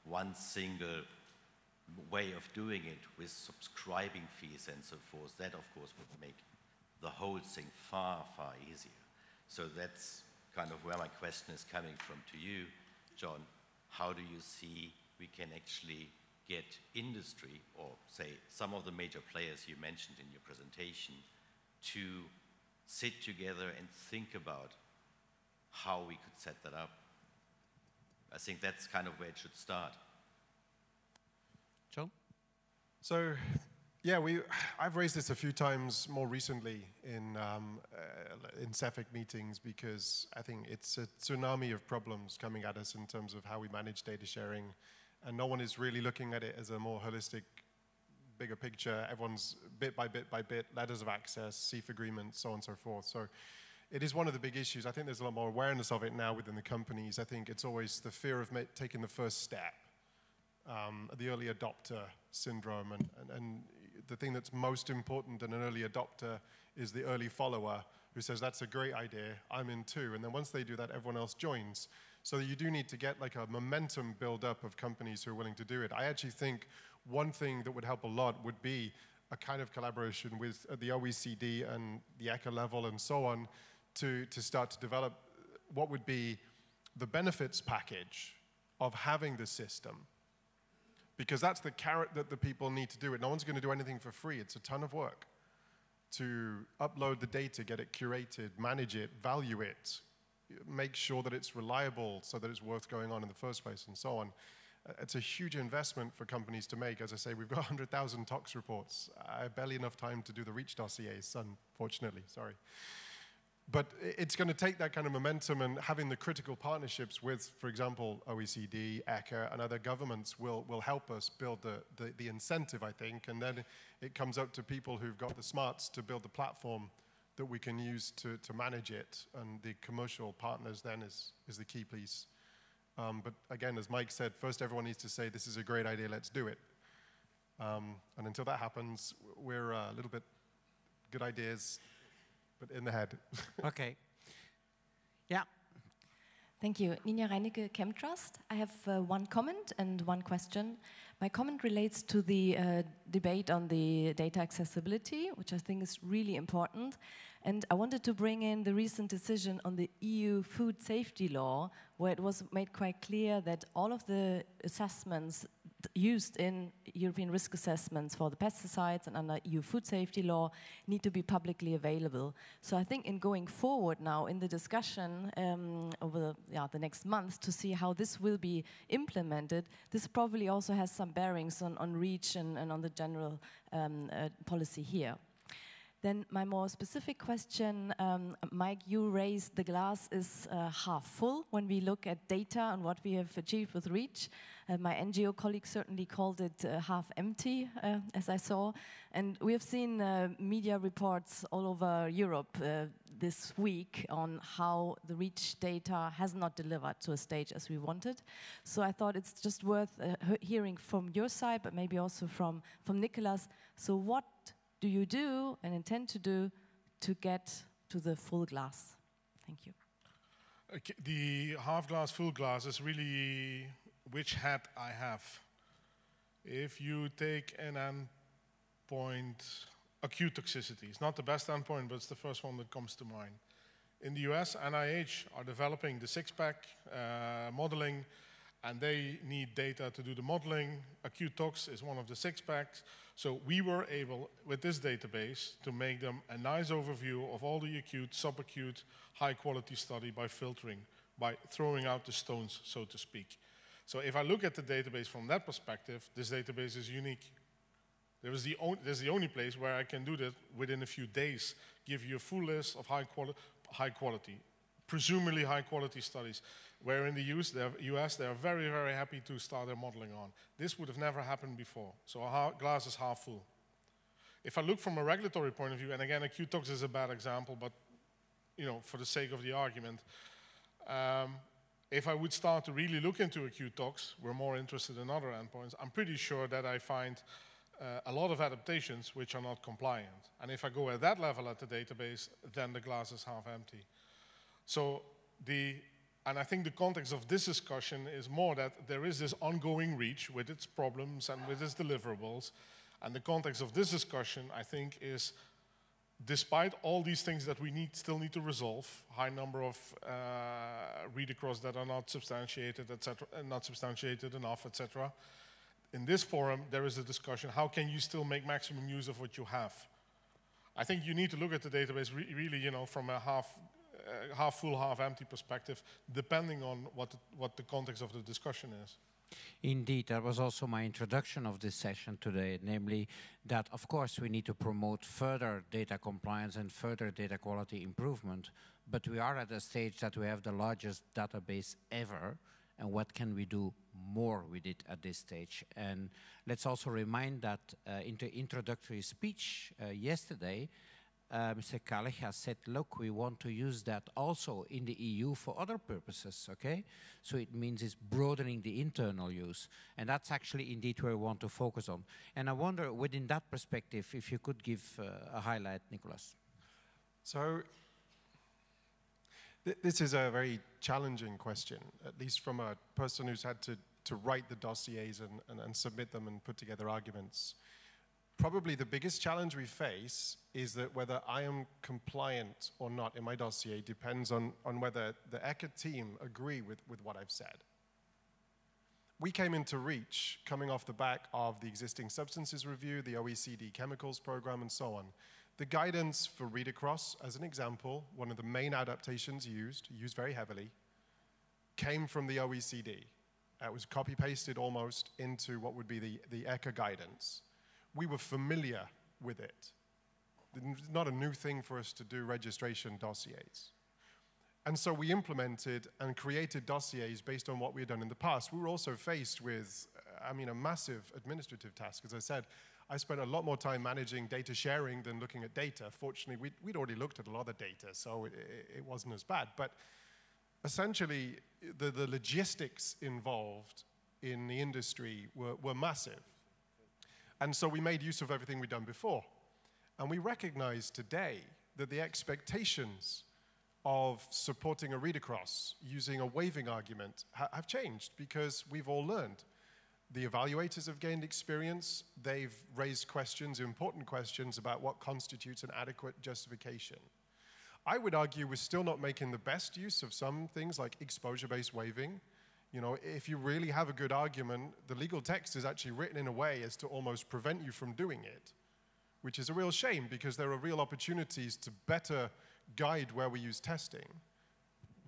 one single way of doing it with subscribing fees and so forth, that of course would make the whole thing far, far easier. So that's kind of where my question is coming from to you, John. How do you see we can actually get industry, or say some of the major players you mentioned in your presentation, to sit together and think about how we could set that up? I think that's kind of where it should start. John? So, yeah, I've raised this a few times more recently in CEFIC meetings, because I think it's a tsunami of problems coming at us in terms of how we manage data sharing, and no one is really looking at it as a more holistic, bigger picture. Everyone's bit by bit, letters of access, CEF agreements, so on and so forth. So it is one of the big issues. I think there's a lot more awareness of it now within the companies. I think it's always the fear of taking the first step. The early adopter syndrome, and the thing that's most important in an early adopter is the early follower who says, that's a great idea, I'm in too. And then once they do that, everyone else joins. So you do need to get like a momentum build up of companies who are willing to do it. I actually think one thing that would help a lot would be a kind of collaboration with the OECD and the ECHA level and so on to start to develop what would be the benefits package of having the system. Because that's the carrot that the people need to do it. No one's going to do anything for free. It's a ton of work to upload the data, get it curated, manage it, value it, make sure that it's reliable so that it's worth going on in the first place and so on. It's a huge investment for companies to make. As I say, we've got 100,000 TOX reports. I have barely enough time to do the REACH dossiers, unfortunately, sorry. But it's going to take that kind of momentum, and having the critical partnerships with, for example, OECD, ECHA, and other governments will help us build the incentive, I think, and then it comes up to people who've got the smarts to build the platform that we can use to manage it, and the commercial partners then is the key piece. But again, as Mike said, first everyone needs to say, this is a great idea, let's do it. And until that happens, we're a little bit good ideas, but in the head. Okay. Yeah. Thank you. Nina Reinecke, Chemtrust. I have one comment and one question. My comment relates to the debate on the data accessibility, which I think is really important. And I wanted to bring in the recent decision on the EU food safety law, where it was made quite clear that all of the assessments used in European risk assessments for the pesticides and under EU food safety law need to be publicly available. So I think in going forward now in the discussion over the next months to see how this will be implemented, this probably also has some bearings on REACH and on the general policy here. Then my more specific question, Mike, you raised the glass is half full when we look at data and what we have achieved with REACH. My NGO colleague certainly called it half empty, as I saw. And we have seen media reports all over Europe this week on how the REACH data has not delivered to a stage as we wanted. So I thought it's just worth hearing from your side, but maybe also from Nicholas. So what do you do and intend to do to get to the full glass? Thank you. Okay, the half glass, full glass is really which hat I have. If you take an endpoint, acute toxicity, it's not the best endpoint, but it's the first one that comes to mind. In the US, NIH are developing the six-pack modeling, and they need data to do the modeling. Acute tox is one of the six-packs. So we were able, with this database, to make them a nice overview of all the acute, subacute, high-quality study by filtering, by throwing out the stones, so to speak. So if I look at the database from that perspective, this database is unique. There's the only place where I can do that within a few days, give you a full list of high quality, presumably high-quality studies, where in the US they are very, very happy to start their modeling on. This would have never happened before. So our glass is half full. If I look from a regulatory point of view, and again, acute tox is a bad example, but for the sake of the argument, if I would start to really look into acute tox, we're more interested in other endpoints, I'm pretty sure that I find a lot of adaptations which are not compliant. And if I go at that level at the database, then the glass is half empty. So and I think the context of this discussion is more that there is this ongoing REACH with its problems and with its deliverables. And the context of this discussion, I think, is despite all these things that we still need to resolve, high number of read across that are not substantiated, etc., not substantiated enough, etc. In this forum, there is a discussion: how can you still make maximum use of what you have? I think you need to look at the database really, from a half full, half empty perspective, depending on what the context of the discussion is. Indeed, that was also my introduction of this session today, namely that, of course, we need to promote further data compliance and further data quality improvement, but we are at a stage that we have the largest database ever, and what can we do more with it at this stage? And let's also remind that in the introductory speech yesterday, Mr. Kalich has said, look, we want to use that also in the EU for other purposes, okay? So it means it's broadening the internal use. And that's actually indeed where we want to focus on. And I wonder, within that perspective, if you could give a highlight, Nicholas. So this is a very challenging question, at least from a person who's had to write the dossiers and submit them and put together arguments. probably the biggest challenge we face is that whether I am compliant or not in my dossier depends on whether the ECHA team agree with what I've said. We came into REACH coming off the back of the existing substances review, the OECD chemicals program, and so on. The guidance for read across, as an example, one of the main adaptations used very heavily, came from the OECD. It was copy-pasted almost into what would be the ECHA guidance. We were familiar with it. It's not a new thing for us to do registration dossiers. And so we implemented and created dossiers based on what we had done in the past. We were also faced with, a massive administrative task. As I said, I spent a lot more time managing data sharing than looking at data. Fortunately, we'd already looked at a lot of data, so it wasn't as bad. But essentially, the logistics involved in the industry were massive. And so we made use of everything we'd done before. And we recognize today that the expectations of supporting a read across using a waiving argument have changed because we've all learned. The evaluators have gained experience. They've raised questions, important questions about what constitutes an adequate justification. I would argue we're still not making the best use of some things like exposure-based waiving. You know, if you really have a good argument, the legal text is actually written in a way as to almost prevent you from doing it, which is a real shame because there are real opportunities to better guide where we use testing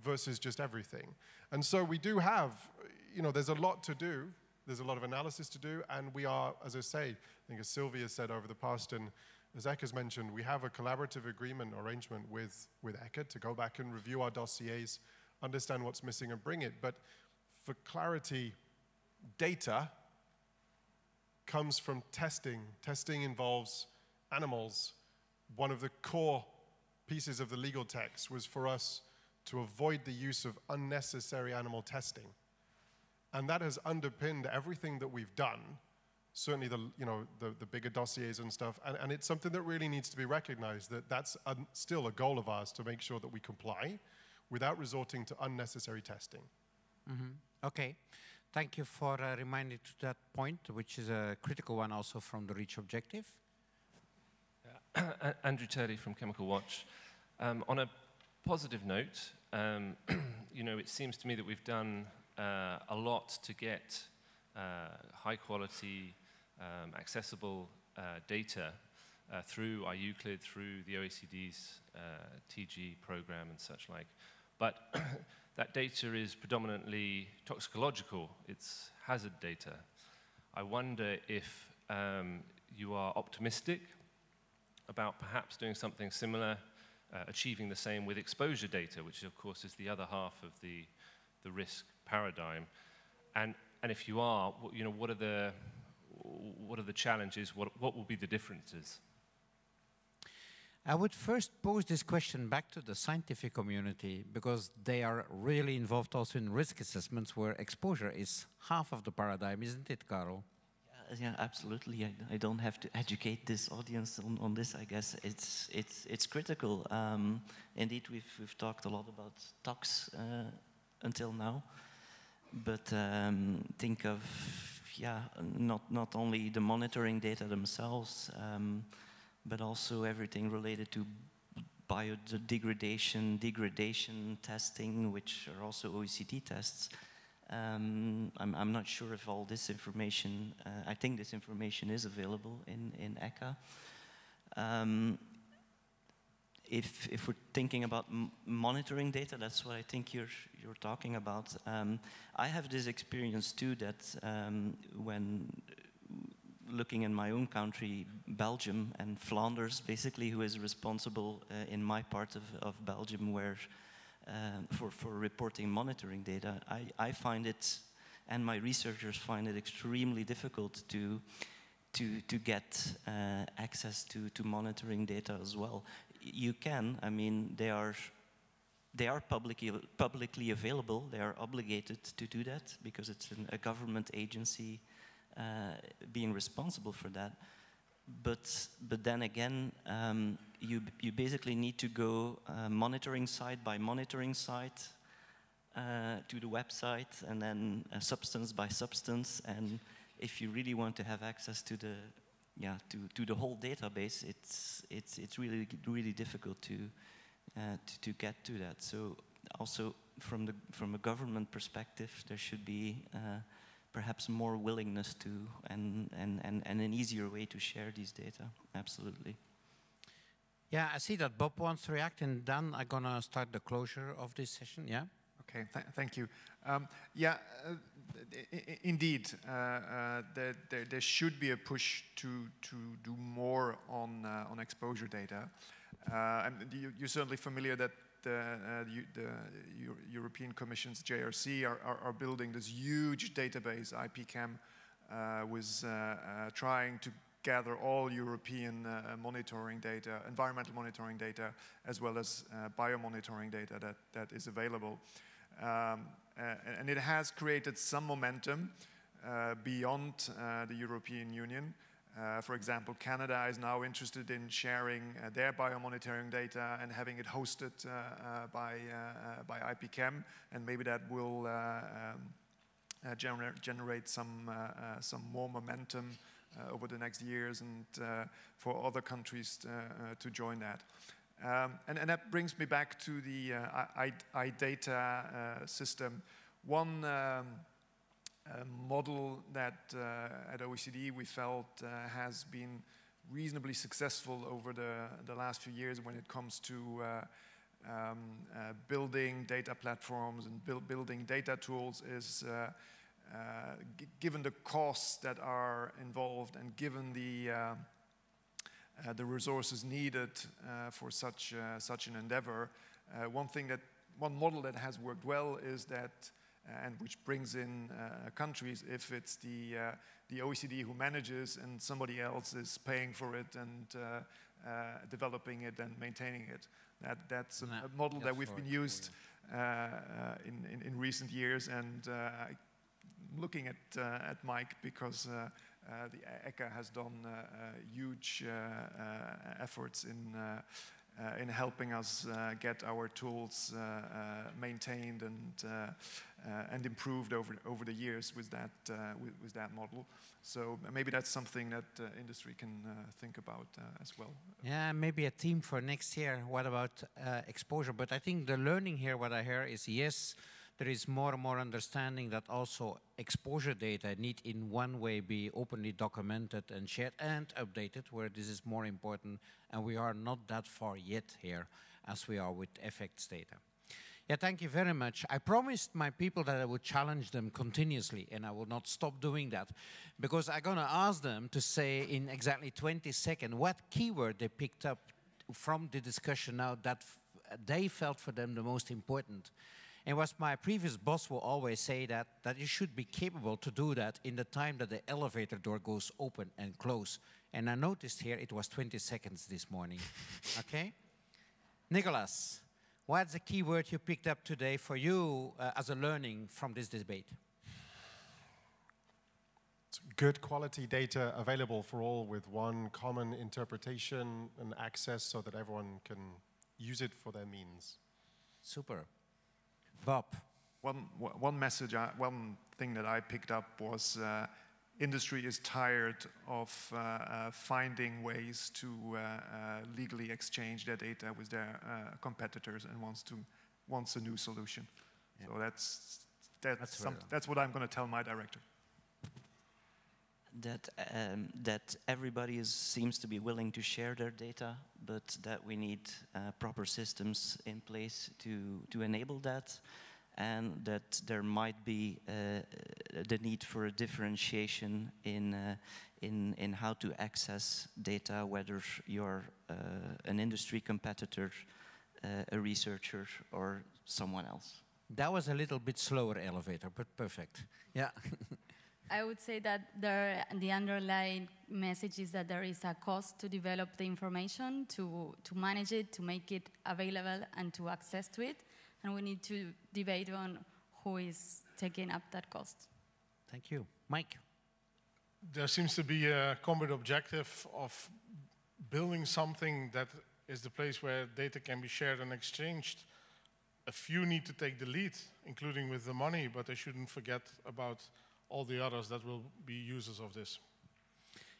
versus just everything. And so we do have, there's a lot to do. There's a lot of analysis to do, and we are, as I say, I think as Sylvia said over the past, and as Eka's mentioned, we have a collaborative agreement arrangement with ECHA to go back and review our dossiers, understand what's missing and bring it. But for clarity, data comes from testing. Testing involves animals. One of the core pieces of the legal text was for us to avoid the use of unnecessary animal testing. And that has underpinned everything that we've done, certainly the bigger dossiers and stuff. And it's something that really needs to be recognized, that that's still a goal of ours to make sure that we comply without resorting to unnecessary testing. Mm-hmm. Okay. Thank you for reminding to that point, which is a critical one also from the REACH objective. Andrew Turley from Chemical Watch. On a positive note, it seems to me that we've done a lot to get high quality, accessible data through IUCLID, through the OECD's TG program and such like. But that data is predominantly toxicological, it's hazard data. I wonder if you are optimistic about perhaps doing something similar, achieving the same with exposure data, which of course is the other half of the risk paradigm. And if you are, what are the challenges? What will be the differences? I would first pose this question back to the scientific community because they are really involved also in risk assessments where exposure is half of the paradigm, isn't it, Karel? Yeah, absolutely. I don't have to educate this audience on this. I guess it's critical. Indeed, we've talked a lot about tox until now, but think of not only the monitoring data themselves, but also everything related to biodegradation, degradation testing, which are also OECD tests. I'm not sure if all this information, I think this information is available in ECHA. If we're thinking about monitoring data, that's what I think you're talking about. I have this experience too that when looking in my own country, Belgium and Flanders, basically, who is responsible in my part of Belgium where for reporting monitoring data, I find it, and my researchers find it extremely difficult to get access to monitoring data as well. You can, they are publicly available. They are obligated to do that because it's a government agency being responsible for that. But then again, you basically need to go monitoring site by monitoring site to the website, and then substance by substance. And if you really want to have access to yeah, to the whole database, it's really difficult to get to that. So also from a government perspective, there should be perhaps more willingness to and an easier way to share these data. Absolutely. Yeah, I see that Bob wants to react, and then I'm gonna start the closure of this session. Yeah. Okay, thank you. Yeah, indeed, there should be a push to do more on exposure data. And you're certainly familiar that the European Commission's JRC are building this huge database. IPChem was trying to gather all European monitoring data, environmental monitoring data, as well as biomonitoring data that is available. And it has created some momentum beyond the European Union. For example, Canada is now interested in sharing their biomonitoring data and having it hosted by IPChem, and maybe that will generate some more momentum over the next years, and for other countries to join that. And that brings me back to the iData system. One model that at OECD we felt has been reasonably successful over the last few years when it comes to building data platforms and building data tools is given the costs that are involved and given the resources needed for such an endeavor, one model that has worked well is that, and which brings in countries, if it's the OECD who manages and somebody else is paying for it and developing it and maintaining it. That's a model that we've been used in recent years, and looking at Mike because the ECHA has done huge efforts in helping us get our tools maintained and improved over the years with that model. So maybe that's something that industry can think about as well. Yeah, maybe a theme for next year. What about exposure? But I think the learning here, what I hear is, yes, there is more and more understanding that also exposure data need in one way be openly documented and shared and updated, where this is more important, and we are not that far yet here as we are with effects data. Yeah, thank you very much. I promised my people that I would challenge them continuously, and I will not stop doing that, because I'm going to ask them to say in exactly 20 seconds what keyword they picked up from the discussion now that they felt for them the most important. And what my previous boss will always say that you should be capable to do that in the time that the elevator door goes open and close. And I noticed here it was 20 seconds this morning. Okay? Nicholas, what's the key word you picked up today for you as a learning from this debate? It's good quality data available for all with one common interpretation and access so that everyone can use it for their means. Super. Bob. One message, one thing that I picked up was industry is tired of finding ways to legally exchange their data with their competitors and wants a new solution. Yeah. So that's what I'm going to tell my director. That everybody seems to be willing to share their data, but that we need proper systems in place to enable that, and that there might be the need for a differentiation in how to access data, whether you're an industry competitor, a researcher, or someone else. That was a little bit slower elevator, but perfect. Yeah. I would say that the underlying message is that there is a cost to develop the information, to manage it, to make it available, and to access to it. And we need to debate on who is taking up that cost. Thank you. Mike? There seems to be a common objective of building something that is the place where data can be shared and exchanged. A few need to take the lead, including with the money, but they shouldn't forget about all the others that will be users of this.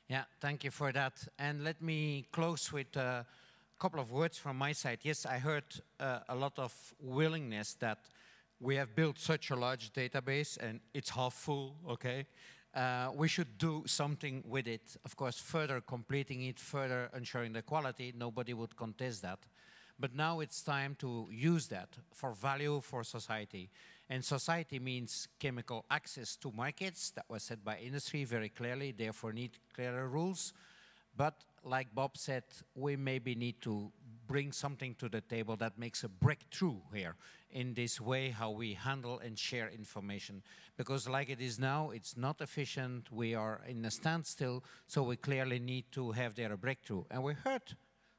Yeah, thank you for that. And let me close with a couple of words from my side. Yes, I heard a lot of willingness that we have built such a large database and it's half full, okay? We should do something with it. Of course, further completing it, further ensuring the quality, nobody would contest that. But now it's time to use that for value for society. And society means chemical access to markets. That was said by industry very clearly, therefore need clearer rules. But like Bob said, we maybe need to bring something to the table that makes a breakthrough here in this way how we handle and share information. Because like it is now, it's not efficient, we are in a standstill, so we clearly need to have there a breakthrough. And we heard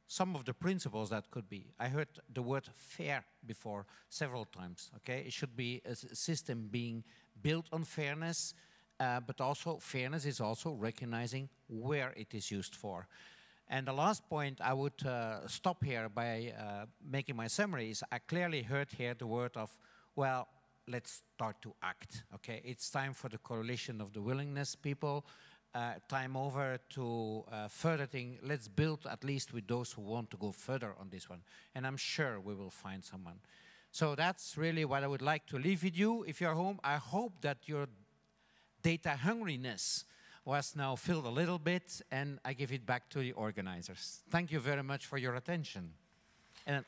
some of the principles that could be. I heard the word fair before several times, okay? It should be a system being built on fairness, but also fairness is also recognizing where it is used for. And the last point I would stop here by making my summary is I clearly heard here the word of, well, let's start to act, okay? It's time for the coalition of the willingness people, time over to further thing. Let's build at least with those who want to go further on this one. And I'm sure we will find someone. So that's really what I would like to leave with you. If you're home, I hope that your data hungriness was now filled a little bit, and I give it back to the organizers. Thank you very much for your attention. And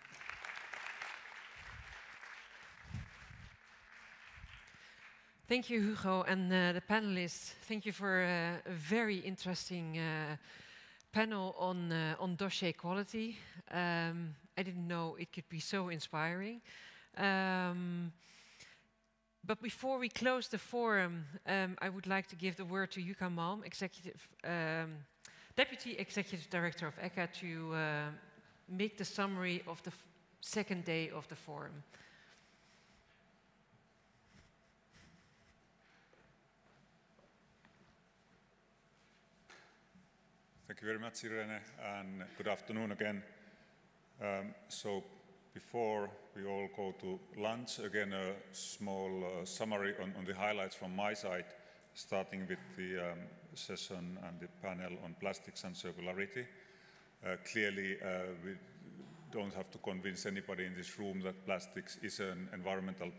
thank you, Hugo, and the panelists. Thank you for a very interesting panel on dossier quality. I didn't know it could be so inspiring. But before we close the forum, I would like to give the word to Jukka Malm, Deputy Executive Director of ECHA, to make the summary of the second day of the forum. Thank you very much, Irene, and good afternoon again. So before we all go to lunch, again a small summary on the highlights from my side, starting with the session and the panel on plastics and circularity. Clearly, we don't have to convince anybody in this room that plastics is an environmental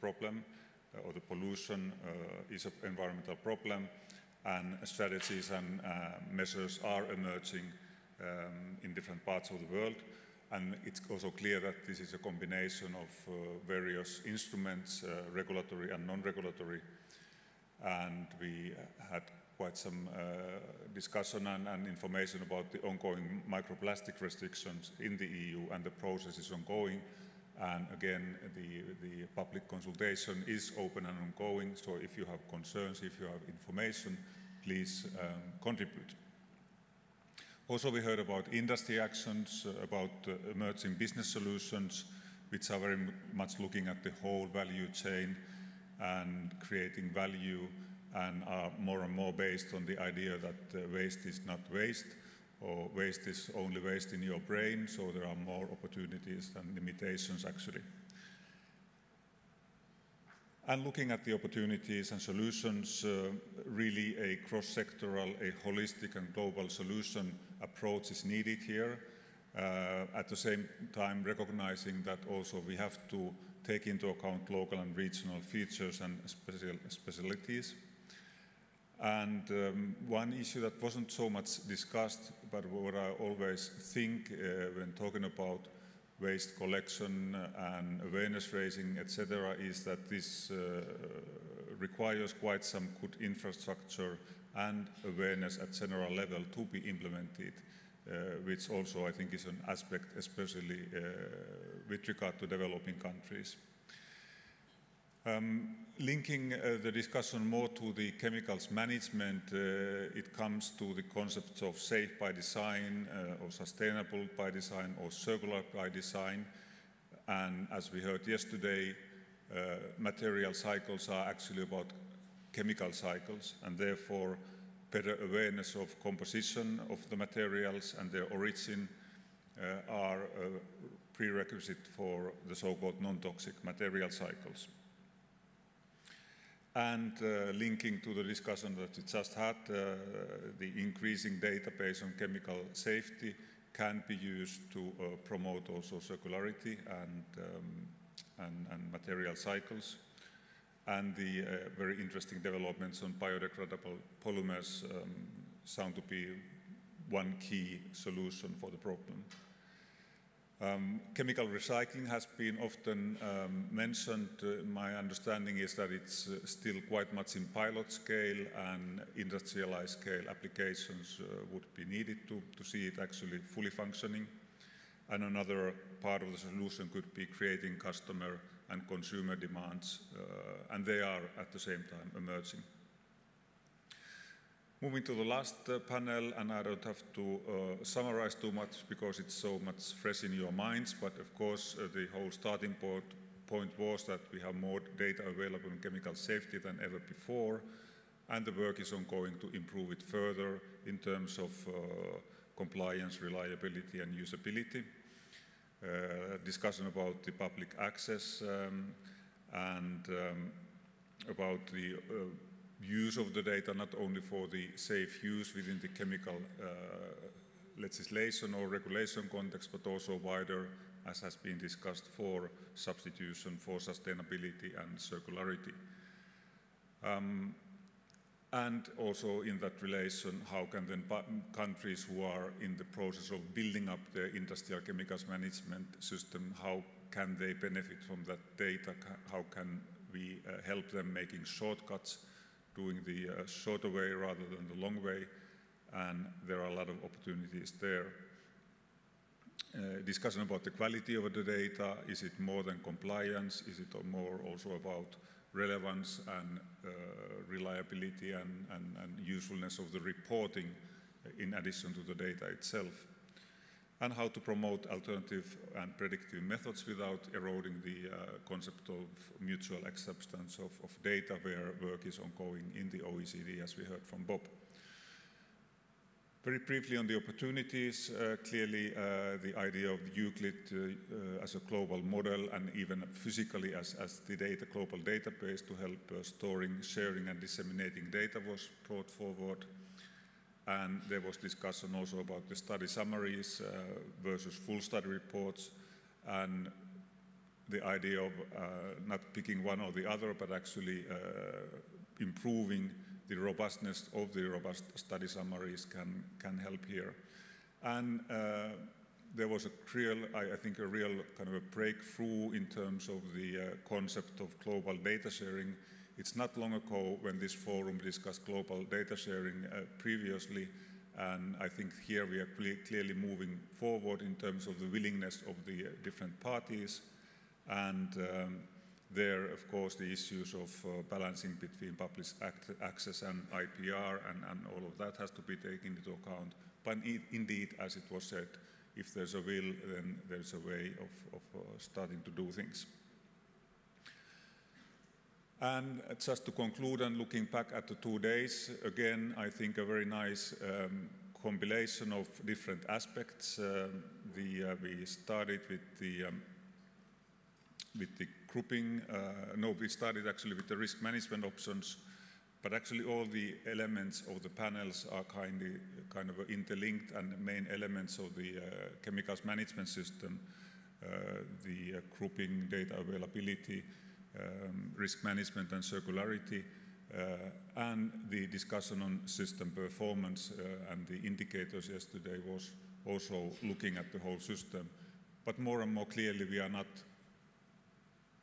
problem, or the pollution is an environmental problem, and strategies and measures are emerging in different parts of the world. And it's also clear that this is a combination of various instruments, regulatory and non-regulatory. And we had quite some discussion and information about the ongoing microplastic restrictions in the EU, and the process is ongoing. And again, the public consultation is open and ongoing, so if you have concerns, if you have information, please contribute. Also, we heard about industry actions, about emerging business solutions, which are very much looking at the whole value chain and creating value, and are more and more based on the idea that waste is not waste, or waste is only waste in your brain, so there are more opportunities than limitations actually. And looking at the opportunities and solutions, really a cross-sectoral, a holistic and global solution approach is needed here. At the same time, recognizing that also we have to take into account local and regional features and specialties. And one issue that wasn't so much discussed, but what I always think when talking about waste collection and awareness raising, etc., is that this requires quite some good infrastructure and awareness at general level to be implemented, which also I think is an aspect, especially with regard to developing countries. Linking the discussion more to the chemicals management, it comes to the concepts of safe by design, or sustainable by design, or circular by design. And as we heard yesterday, material cycles are actually about chemical cycles, and therefore better awareness of composition of the materials and their origin are a prerequisite for the so-called non-toxic material cycles. And linking to the discussion that we just had, the increasing database on chemical safety can be used to promote also circularity and material cycles. And the very interesting developments on biodegradable polymers sound to be one key solution for the problem. Chemical recycling has been often mentioned. My understanding is that it's still quite much in pilot scale, and industrialized scale applications would be needed to see it actually fully functioning. And another part of the solution could be creating customer and consumer demands, and they are at the same time emerging. Moving to the last panel, and I don't have to summarize too much because it's so much fresh in your minds, but of course the whole starting point was that we have more data available in chemical safety than ever before, and the work is ongoing to improve it further in terms of compliance, reliability and usability. Discussion about the public access and about the use of the data, not only for the safe use within the chemical legislation or regulation context, but also wider, as has been discussed, for substitution, for sustainability and circularity. And also in that relation, how can then countries who are in the process of building up their industrial chemicals management system, how can they benefit from that data? How can we help them making shortcuts, doing the shorter way rather than the long way? And there are a lot of opportunities there. Discussion about the quality of the data. Is it more than compliance? Is it more also about relevance and reliability and usefulness of the reporting in addition to the data itself? And how to promote alternative and predictive methods without eroding the concept of mutual acceptance of data, where work is ongoing in the OECD, as we heard from Bob. Very briefly on the opportunities, clearly the idea of Euclid as a global model and even physically as the global database to help storing, sharing and disseminating data was brought forward. And there was discussion also about the study summaries versus full study reports, and the idea of not picking one or the other, but actually improving the robustness of the robust study summaries can help here. And there was a real, I think, a real kind of a breakthrough in terms of the concept of global data sharing. It's not long ago when this forum discussed global data sharing previously, and I think here we are clearly moving forward in terms of the willingness of the different parties, and there, of course, the issues of balancing between public access and IPR and all of that has to be taken into account. But indeed, as it was said, if there's a will, then there's a way of starting to do things. And just to conclude and looking back at the 2 days, again, I think a very nice compilation of different aspects. We started with the grouping. We started actually with the risk management options, but actually all the elements of the panels are kind of interlinked, and the main elements of the chemicals management system, the grouping, data availability, risk management and circularity, and the discussion on system performance and the indicators yesterday was also looking at the whole system. But more and more clearly, we are not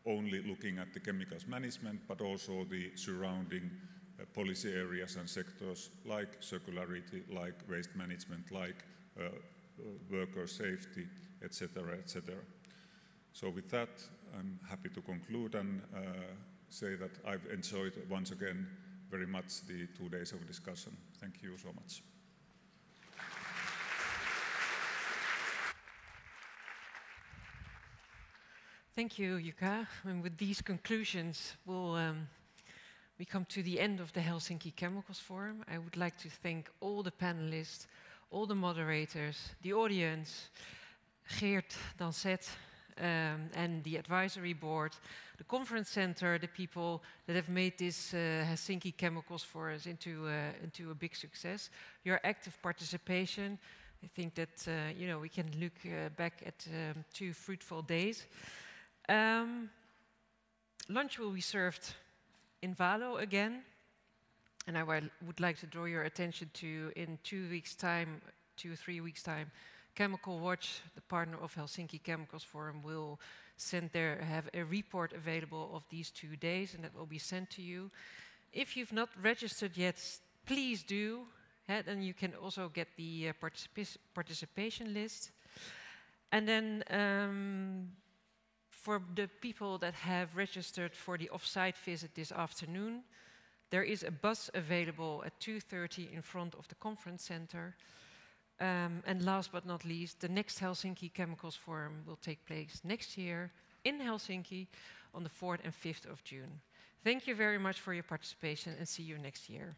only looking at the chemicals management, but also the surrounding policy areas and sectors like circularity, like waste management, like worker safety, etc., etc. So with that, I'm happy to conclude and say that I've enjoyed once again very much the 2 days of discussion. Thank you so much. Thank you, Jukka. And with these conclusions, we come to the end of the Helsinki Chemicals Forum. I would like to thank all the panelists, all the moderators, the audience, Geert, Dansette, and the advisory board, the conference center, the people that have made this Helsinki Chemicals for us into a big success. Your active participation, I think that we can look back at 2 fruitful days. Lunch will be served in Valo again, and I would like to draw your attention to, in 2 weeks' time, 2 or 3 weeks' time, Chemical Watch, the partner of Helsinki Chemicals Forum, will have a report available of these 2 days, and that will be sent to you. If you've not registered yet, please do, and you can also get the participation list. And then for the people that have registered for the off-site visit this afternoon, there is a bus available at 2:30 in front of the conference center. And last but not least, the next Helsinki Chemicals Forum will take place next year in Helsinki on the 4th and 5th of June. Thank you very much for your participation, and see you next year.